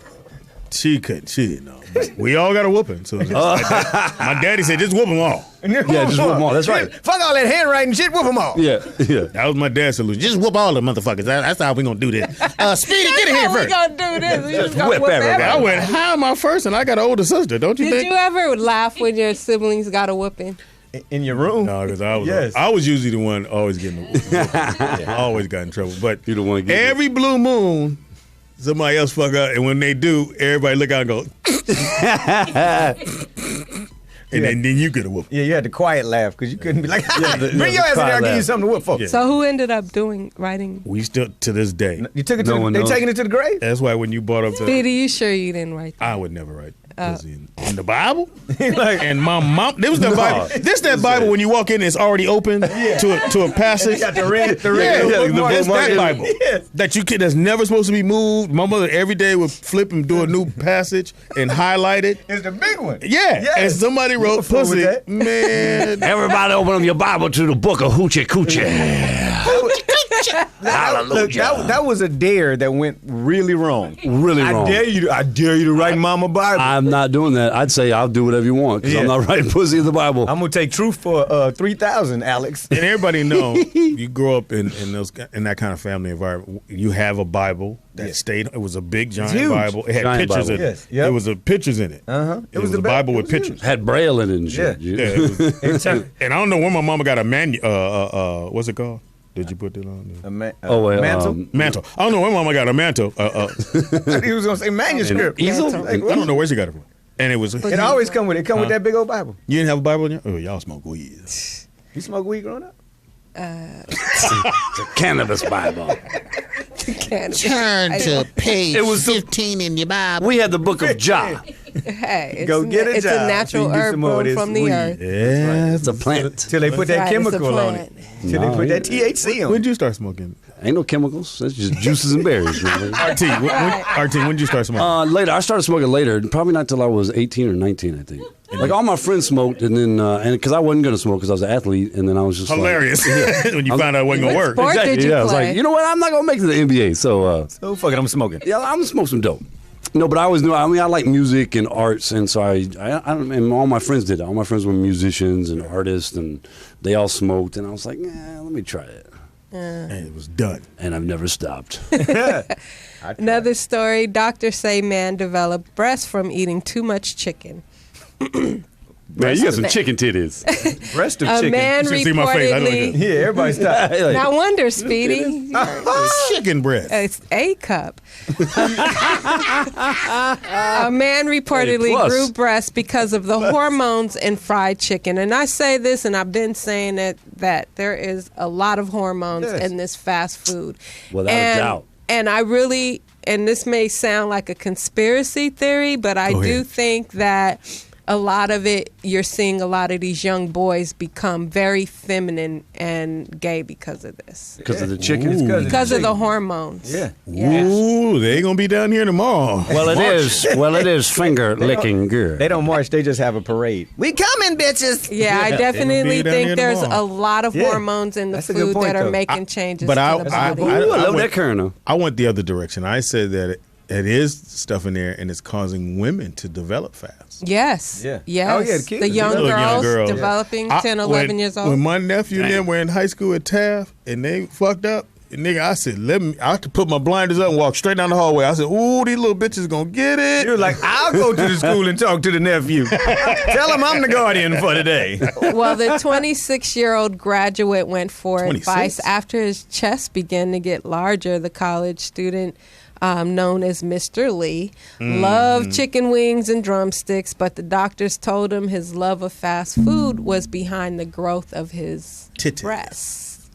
She didn't know. But we all got a whooping. So my daddy said, just whoop them all. Yeah, just whoop them all. That's right. Fuck all that handwriting shit. Whoop them all. Yeah, yeah. That was my dad's solution. Just whoop all the motherfuckers. That's how we gonna do this. Speedy, get in here How we first. gonna do this? We just gonna whip whoop everybody. I went, how am I first? And I got an older sister. Don't you Did think? you ever laugh when your siblings got a whooping? In your room? No, because Yes. I was usually the one always getting I always got in trouble. But You the one getting every blue moon, somebody else fuck up, and when they do, everybody look out and go, and then you get a whoop. Yeah, you had the quiet laugh because you couldn't be like, the bring your ass in there, quiet I'll give you laugh. something to whoop for. Yeah. So who ended up writing? We still to this day. You took it No to one they knows. taking it to the grave? That's why when you brought up the, Speedy, you sure you didn't write that? I would never write pussy in the Bible. Like, And my mom, there was that Bible. This that Bible when you walk in, and it's already open to a passage. got the red Yeah, little the bookmark. it's that bookmark. Bible Yes. that you can. That's never supposed to be moved. My mother every day would flip and do a new passage and highlight it. It's the big one. Yeah, Yes. and somebody You wrote can fool with pussy. that. Man, Everybody open up your Bible to the book of Hoochie Coochie. Look, that was a dare that went really wrong. Really wrong. I dare you to write Mama Bible. I'm not doing that. I'd say I'll do whatever you want because I'm not writing pussy in the Bible. I'm gonna take truth for 3,000, Alex. And everybody know you grow up in that kind of family environment. You have a Bible that stayed. It was a big giant Bible. It had Giant pictures Bible. in it. Yes, yep. It was pictures in it. It was a Bible with pictures. Had Braille in it and shit. Yeah. Yeah, and I don't know when my mama got a what's it called? Did you put that on there? Mantle. Mantle. I don't know when mama got a mantle. He was gonna say manuscript. Easel? Like, I don't know where she got it from. And it was. It always come with it. Come with that big old Bible. You didn't have a Bible in your? Oh, y'all smoke weed. You smoke weed growing up? Cannabis Bible. Turn to page 15 in your Bible. We had the book of Jah. Hey, it's, Go get a it's job. a natural You can get herb some more of grown this from the weed. earth. Yeah, it's a plant. Till they put that Right, it's a chemical on plant. it. Till they put that THC on When it. did you start smoking? Ain't no chemicals. That's just juices and berries. Man. RT, when did you start smoking? Later. I started smoking later. Probably not till I was 18 or 19, I think. Like all my friends smoked, and then and because I wasn't gonna smoke because I was an athlete, and then I was just Hilarious. When you found out it wasn't gonna work. Sport did you I was play? like, you know what? I'm not gonna make it to the NBA. So Oh, fuck it, I'm smoking. yeah, I'm gonna smoke some dope. No, but I always knew. I mean, I like music and arts, and so I and all my friends did. All my friends were musicians and artists, and they all smoked. And I was like, let me try it. And it was done. And I've never stopped. Another story, doctors say man developed breasts from eating too much chicken. Man, you got some chicken titties. Breast of A chicken. man You should see my face. I don't reportedly... know. Yeah, everybody stop. No wonder, Speedy. Chicken breast. It's a cup. A man reportedly A+. grew breasts because of the hormones in fried chicken. And I say this, and I've been saying it, that there is a lot of hormones in this fast food. Without a doubt. And I really, and this may sound like a conspiracy theory, but I do think that a lot of it, you're seeing a lot of these young boys become very feminine and gay because of this. Because of the chicken. Because of the hormones. Yeah. Ooh, they ain't gonna be down here tomorrow. Well, it is. Well, it is finger licking good. They don't march, they just have a parade. We coming, bitches. Yeah, I definitely down think here there's tomorrow. a lot of Yeah. hormones in the That's a good food point, that are though. making changes but to I- the I- body. Ooh, I love went- that Colonel. I went the other direction. I said that it is stuff in there and it's causing women to develop fast. Yes. Yeah. Yes. Oh, yeah, the kids. The young Little young girls girls. developing I- 10, 11 years old. When my nephew and them were in high school at Taft and they fucked up, nigga, I said, I have to put my blinders up and walk straight down the hallway. I said, ooh, these little bitches gonna get it. You're like, I'll go to the school and talk to the nephew. Tell him I'm the guardian for today. Well, the 26-year-old graduate went for 26? advice after his chest began to get larger. The college student, known as Mr. Lee, loved chicken wings and drumsticks, but the doctors told him his love of fast food was behind the growth of his Titties. breasts.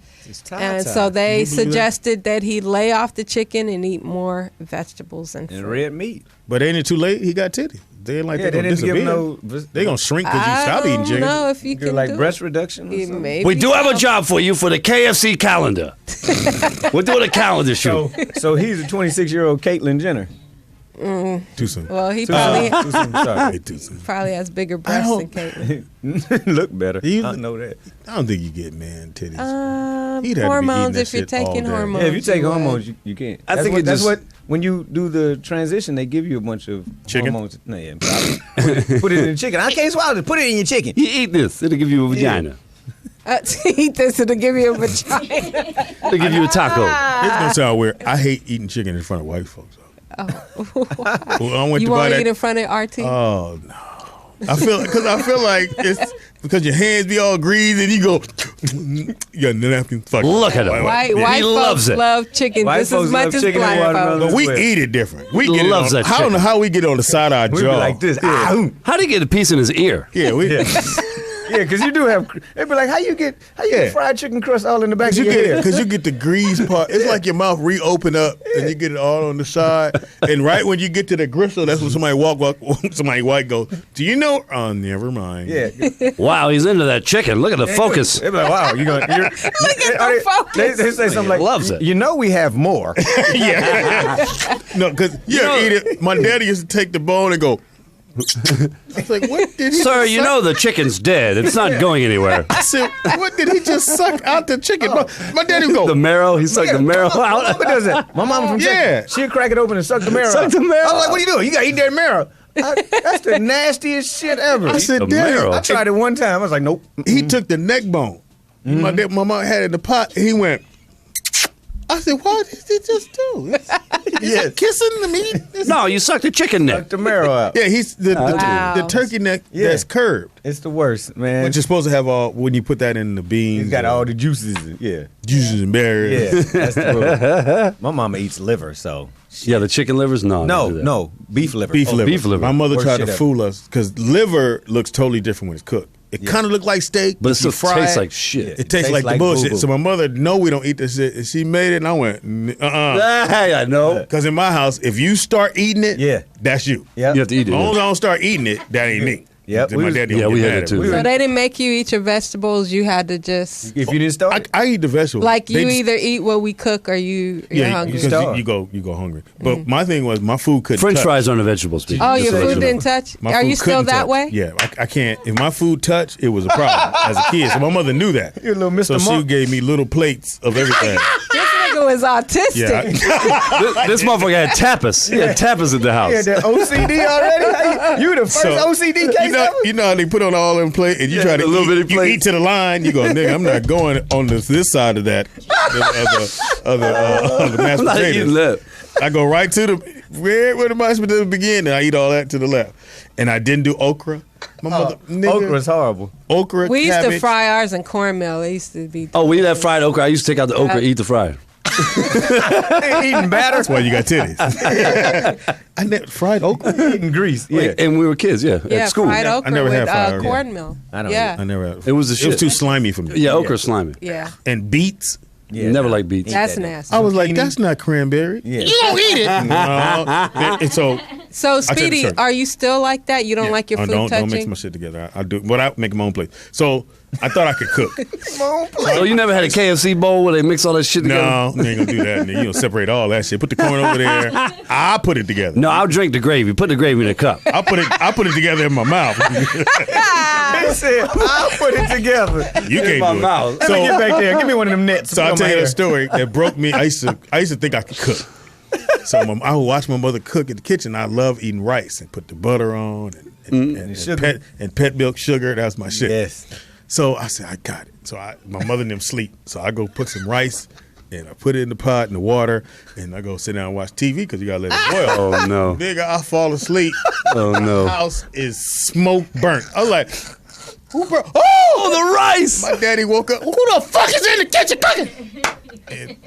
And so they suggested that he lay off the chicken and eat more vegetables and fruit. And red meat. But ain't it too late? He got titty. They ain't like Yeah, they they gonna didn't give him disappear. no. They gonna shrink because you stop eating I chicken. don't know if you You can get like do breast it. reduction or something. Maybe We do have a so. job for you for the KFC calendar. We're doing a calendar shoot. So he's a 26-year-old Caitlyn Jenner. Too soon. Well, he probably Too soon, sorry. Way too soon. probably has bigger breasts than Caitlyn. Look better. He- I know that. I don't think you get man titties. He'd have to be Hormones, eating that if you're shit all taking day. hormones. Yeah, if you take you would. hormones, you can't. I think that's it what just- when you do the transition, they give you a bunch of Chicken? hormones. No, yeah, put it in the chicken. I can't swallow it. Put it in your chicken. You eat this, it'll give you a vagina. Eat this to give you a vagina. It'll give you a taco. It's gonna sound weird. I hate eating chicken in front of white folks. Well, I went You to buy won't that. eat in front of RT? Oh no! I feel like it's because your hands be all greasy and you go. You got napkin. Fuck. Look at him. White He folks loves it. love chicken White just folks as much love as chicken and black watermelon. folks. But we Well. eat it different. We get Loves it on, that I don't know chicken. how we get it on the side of our We be jaw. like this. Yeah, How'd he get a piece in his ear? yeah we. Yeah, because you do have. They be like, how you get fried chicken crust all in the back of You your get head? because you get the grease part. It's like your mouth reopen up and you get it all on the side. And right when you get to the gristle, that's when somebody somebody white goes. Do you know? Oh, never mind. Yeah. Wow, he's into that chicken. Look at the focus. They be like, wow, you're look at the focus. They say something like, Loves it. You know, we have more. Yeah. No, because you eat it. My daddy used to take the bone and go. was like, what did he Sir, you know the chicken's dead. It's not going anywhere. I said, what did he just suck out the chicken? My daddy would go, The marrow. He sucked the marrow out. What does that? My mom from Texas, she'll crack it open and suck the marrow. Suck the marrow. I was like, what are you doing? You got to eat that marrow. That's the nastiest shit ever. I said, The Daddy, marrow. I tried it one time. I was like, nope. he took the neck bone. My mom had it in the pot. And he went, I said, what did he just do? He's kissing the meat? No, you sucked the chicken neck. Suck the marrow out. Yeah, he's Wow. the turkey neck that's curved. It's the worst, man. But you're supposed to have all, when you put that in the beans. It's got all the juices. Yeah. juices and berries. Yeah, that's the rule. My mama eats liver, so. Yeah, the chicken livers? No. No, beef liver. Beef liver. beef liver. My mother Worst tried shit to ever. fool us because liver looks totally different when it's cooked. It kind of looked like steak, But it if you still fry tastes it, like shit. It tastes like the bullshit. boo-boo. So my mother, no, we don't eat this shit. And she made it, and I went, Hey, I know. Because in my house, if you start eating it, that's you. Yep. You have to eat As it. long as I don't start eating it, that ain't me. Yep. Then my daddy Yeah, don't we get had mad it at too. me. So they didn't make you eat your vegetables. You had to just If you didn't start, I eat the vegetables. like They you just- either eat what we cook or you're hungry. because you go hungry. But my thing was my food couldn't French touch. fries aren't a vegetable. Speedy. Oh, Just your to let food you know. didn't touch? My Are food you still couldn't that touch. way? Yeah, I can't. If my food touched, it was a problem as a kid. So my mother knew that. You're a little Mr. So she Monk. gave me little plates of everything. This nigga was autistic. Yeah, This motherfucker had tapas. He had tapas at the house. yeah, the OCD already. You the first So, OCD case ever? you know how they put on all them plates and you try to the little eat, bitty you plates. eat to the line. You go, nigga, I'm not going on this side of that of the mashed I'm not eating potatoes. that. I go right to the where the mashed potatoes begin, and I eat all that to the left. And I didn't do okra. My mother, nigga, Okra's horrible. okra, We used to cabbage. fry ours in cornmeal. It used to be. Oh, we eat that fried okra. I used to take out the okra, eat the fried. Eating batter. That's why you got titties. I never fried okra. Eating grease. Yeah. And we were kids, yeah, Yeah, at school. fried I okra never had with fried okra. cornmeal. I don't Yeah, I never had. It was the It was shit. too slimy for me. Yeah, okra slimy. yeah. And beets. Yeah, Never nah. liked beets. That's that. nasty. I was like, that's not cranberry. Yeah. You don't eat it. And so So, took the Speedy, shirt. are you still like that? You don't like your food don't touching? mix my shit together. I do, but I make my own plate. So I thought I could cook. Oh, you never had a KFC bowl where they mix all that shit together? No, you ain't gonna do that. You don't separate all that shit. Put the corn over there. I put it together. No, I'll drink the gravy. Put the gravy in a cup. I put it together in my mouth. They said, I'll put it together. You can't my do it. mouth. Let me get back there. Give me one of them nets. So I'll tell you a story that broke me. I used to think I could cook. So I would watch my mother cook in the kitchen. I love eating rice and put the butter on and sugar. pet milk sugar. That's my shit. Yes. So I said, I got it. So my mother and them sleep. So I go put some rice and I put it in the pot in the water and I go sit down and watch TV because you got to let it boil. Oh, no. Nigga, I fall asleep. Oh, The no. house is smoke burnt. I was like, who brought? Oh, the rice! My daddy woke up. Who the fuck is in the kitchen cooking?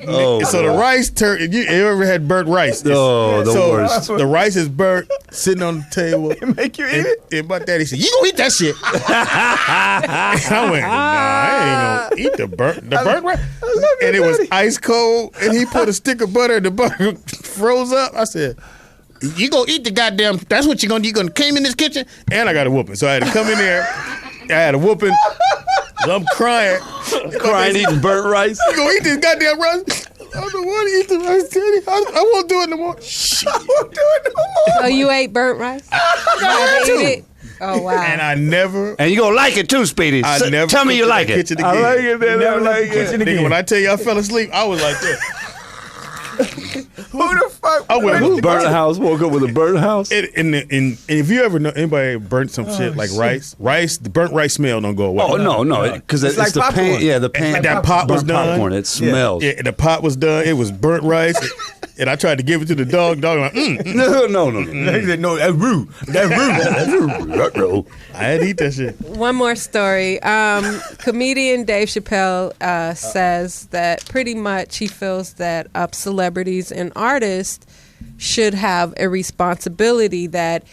Oh, So the rice turned. You ever had burnt rice? Oh, the so worst. The rice is burnt, sitting on the table. Make you eat and, it? and my daddy said, "You gonna eat that shit?" And I went, "Nah, I ain't gonna eat the burnt rice." And it was ice cold. And he put a stick of butter, and the butter froze up. I said, You gonna eat the goddamn, that's what you gonna do. You gonna came in this kitchen? and I got a whooping. So I had to come in there. I had a whooping. So I'm crying. Crying, eating burnt rice. You gonna eat this goddamn rice? I don't want to eat the rice, Daddy. I won't do it no more. Shit. I won't do it no more. So you ate burnt rice? I had You to. ate it? Oh, wow. And I never. And you gonna like it too, Speedy. I never Tell me cooked you in like that it. kitchen again. I like it, man. I like it. Nigga, when I tell you I fell asleep, I was like this. Who the fuck? I went, who Burnt house. Woke up with a burnt house. And if you ever know anybody burnt some shit like rice, the burnt rice smell don't go away. Oh no, because it's, like the popcorn. pan. Yeah, the pan. Like that pot was burnt done. popcorn. It smells. Yeah, the pot was done. It was burnt rice, and I tried to give it to the dog. Dog like, No. They said, no, that's rude. That's rude. I had to eat that shit. One more story. Comedian Dave Chappelle says that pretty much he feels that celebrities and artists should have a responsibility that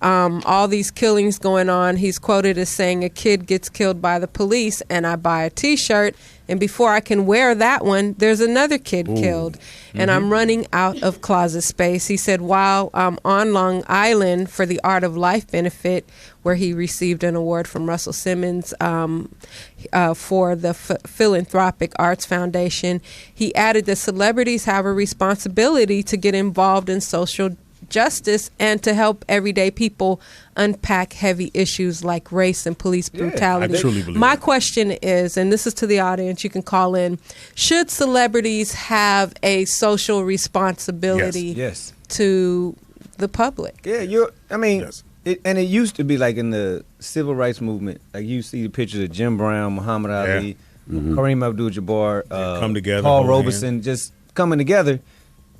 all these killings going on. He's quoted as saying, a kid gets killed by the police and I buy a T-shirt and before I can wear that one, there's another kid killed. And I'm running out of closet space. He said while on Long Island for the Art of Life benefit, where he received an award from Russell Simmons for the Philanthropic Arts Foundation, he added that celebrities have a responsibility to get involved in social justice and to help everyday people unpack heavy issues like race and police brutality. I truly believe My that. question is, and this is to the audience, you can call in, should celebrities have a social responsibility Yes. to the public? Yeah, Yes. And it used to be like in the civil rights movement, like you see the pictures of Jim Brown, Muhammad Ali, Kareem Abdul-Jabbar, come together, Paul hold Robeson, just coming together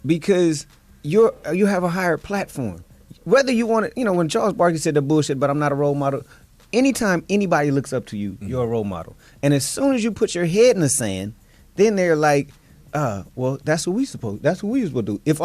because you have a higher platform. Whether you want to, when Charles Barkley said the bullshit, but I'm not a role model. Anytime anybody looks up to you, you're a role model. And as soon as you put your head in the sand, then they're like, well, that's what we supposed to do. If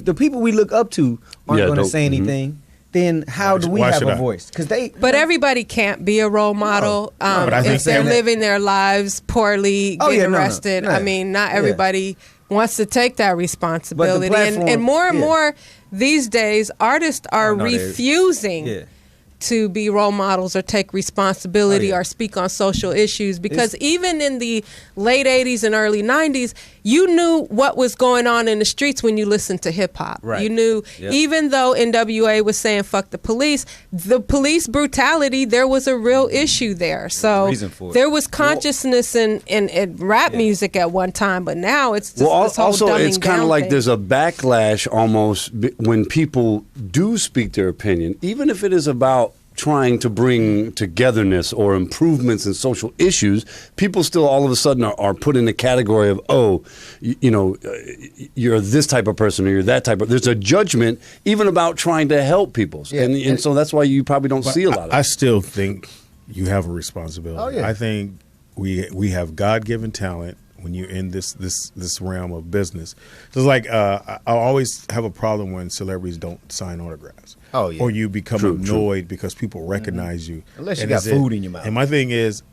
the people we look up to aren't going to say anything, then how do we have a voice? But everybody can't be a role model but I think if they're that- living their lives poorly, getting arrested. No. I mean, not everybody wants to take that responsibility. platform- And more and more these days, artists are refusing to be role models or take responsibility or speak on social issues because even in the late 80s and early 90s, you knew what was going on in the streets when you listened to hip hop. Right. You knew, even though NWA was saying fuck the police brutality, there was a real issue there. So there was consciousness in rap music at one time, but now it's just this whole also dumbing it's kind down of like thing. there's a backlash almost when people do speak their opinion, even if it is about trying to bring togetherness or improvements in social issues, people still all of a sudden are put in the category of, you're this type of person or you're that type of. There's a judgment even about trying to help people, and so that's why you probably don't see a lot of it. I still think you have a responsibility. Oh, yeah. I think we have God-given talent when you're in this realm of business. It's like I always have a problem when celebrities don't sign autographs. Oh, yeah. Or you become annoyed because people recognize you. Unless you got food in your mouth. And my thing is,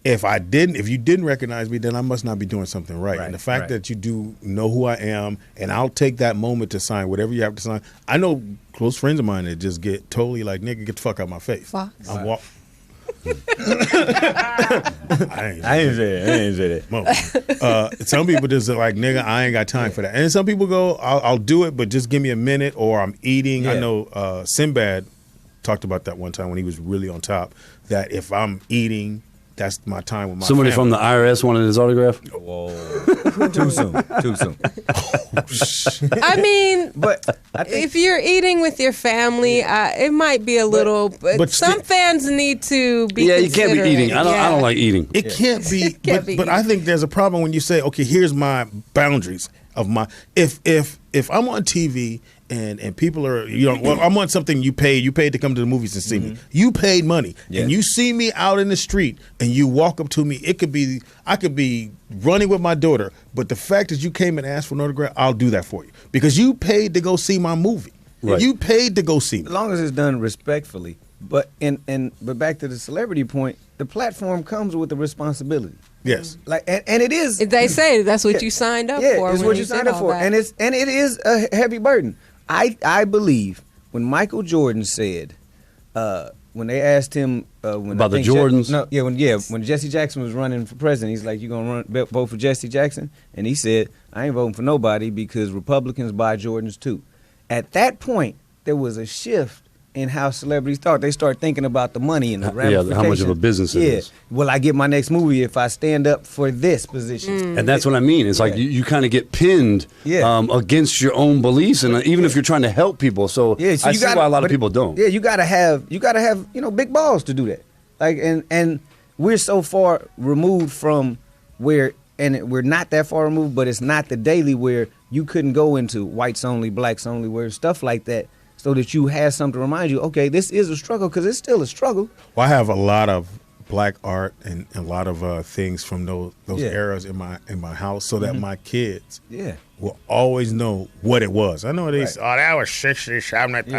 if you didn't recognize me, then I must not be doing something right. And the fact that you do know who I am, and I'll take that moment to sign whatever you have to sign. I know close friends of mine that just get totally like, nigga, get the fuck out of my face. Fox. I ain't say that. Some people just are like, nigga, I ain't got time for that. And some people go, I'll do it, but just give me a minute, or I'm eating. I know Sinbad talked about that one time when he was really on top, that if I'm eating, that's my time with my Somebody family. from the IRS wanted his autograph? Whoa. Too soon. I mean, But I think if you're eating with your family, it might be a little. But some fans need to be. Yeah, you can't be eating. I don't like eating. It can't be. Can't be but I think there's a problem when you say, okay, here's my boundaries of my. If I'm on TV and people are, well, I'm on something you paid to come to the movies and see me. You paid money and you see me out in the street and you walk up to me. I could be running with my daughter, but the fact that you came and asked for an autograph, I'll do that for you because you paid to go see my movie. Right. You paid to go see me. as long as it's done respectfully. But but back to the celebrity point, the platform comes with the responsibility. Yes. Like and it is. They say that's what you signed up for. it's when what you signed up did for, all that. and it is a heavy burden. I believe when Michael Jordan said, when they asked him About the Jordans? when Jesse Jackson was running for president, he's like, "You gonna vote for Jesse Jackson?" And he said, "I ain't voting for nobody because Republicans buy Jordans too." At that point, there was a shift in how celebrities thought. They start thinking about the money and the ramifications. how much of a business it is. Will I get my next movie if I stand up for this position? And that's what I mean. It's like you kind of get pinned against your own beliefs, and even if you're trying to help people. So, so I see why a lot of people don't. Yeah, you gotta have big balls to do that. Like and we're so far removed from where, and we're not that far removed, but it's not the daily where you couldn't go into whites only, blacks only, where stuff like that. So that you had something to remind you, okay, this is a struggle because it's still a struggle. Well, I have a lot of black art and a lot of things from those eras in my house, so that my kids will always know what it was. I know they say, "Oh, that was 60, 70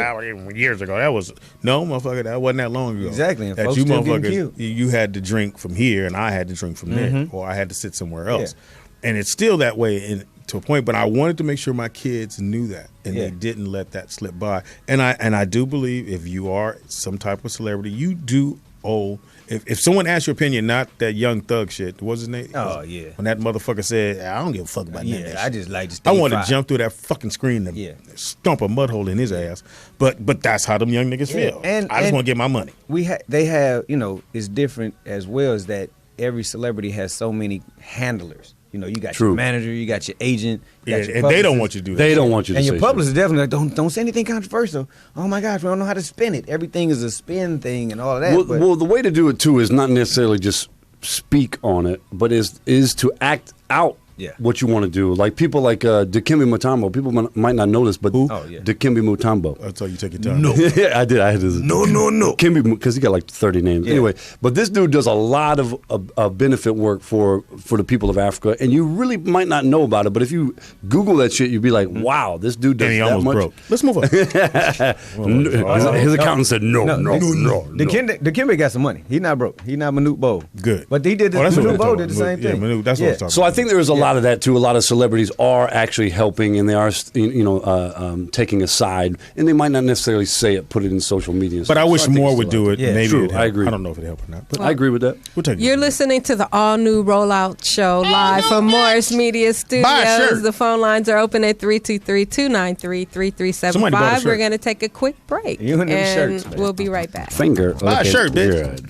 years ago." That was motherfucker. That wasn't that long ago. Exactly. And that folks you still getting motherfuckers, killed. you had to drink from here, and I had to drink from there, or I had to sit somewhere else, and it's still that way to a point. But I wanted to make sure my kids knew that, and they didn't let that slip by. And I do believe if you are some type of celebrity, you do old. If someone asks your opinion, not that Young Thug shit, what's his name? Oh, yeah. When that motherfucker said, I don't give a fuck about none of that Yeah, I shit. just like to stay I wanted fried. to jump through that fucking screen and stomp a mud hole in his ass. But that's how them young niggas feel. And I just want to get my money. They have, it's different as well as that every celebrity has so many handlers. You got your manager, you got your agent, you got your and they don't want you to do that. They don't want you to and say your publicist is definitely like, don't say anything controversial. Oh my gosh, we don't know how to spin it. Everything is a spin thing and all of that. Well, the way to do it too is not necessarily just speak on it, but is to act out what you want to do. Like people like Dikembe Mutombo. People might not know this, but Dikembe Mutombo. That's how you take your time. No, yeah, I did. I had this. No. Kimby, because he got like 30 names. Yeah. Anyway, but this dude does a lot of benefit work for the people of Africa, and you really might not know about it. But if you Google that shit, you'd be like, "Wow, this dude does And he that almost much." broke. Let's move on. His accountant said, "No." Dikembe got some money. He not broke. He not Manute Bowl. Good. But he did the that's what Manute we're Bowl talking did the same about. thing. Yeah, Manute, that's what I was talking So I think there is a lot of that too. A lot of celebrities are actually helping, and they are, taking a side, and they might not necessarily say it, put it in social media. But I wish more would do it. Yeah, Maybe true. it'd help. I agree. I don't know if it helped or not. But I agree with that. we'll take it. You're listening to the all-new Rollout Show live from Morris Media Buy a Studios. shirt. The phone lines are open at 323-293-3375. Somebody bought a shirt. We're going to take a quick break, You and them and shirts, man. we'll be right back. Finger. Buy a looking shirt, bitch. good.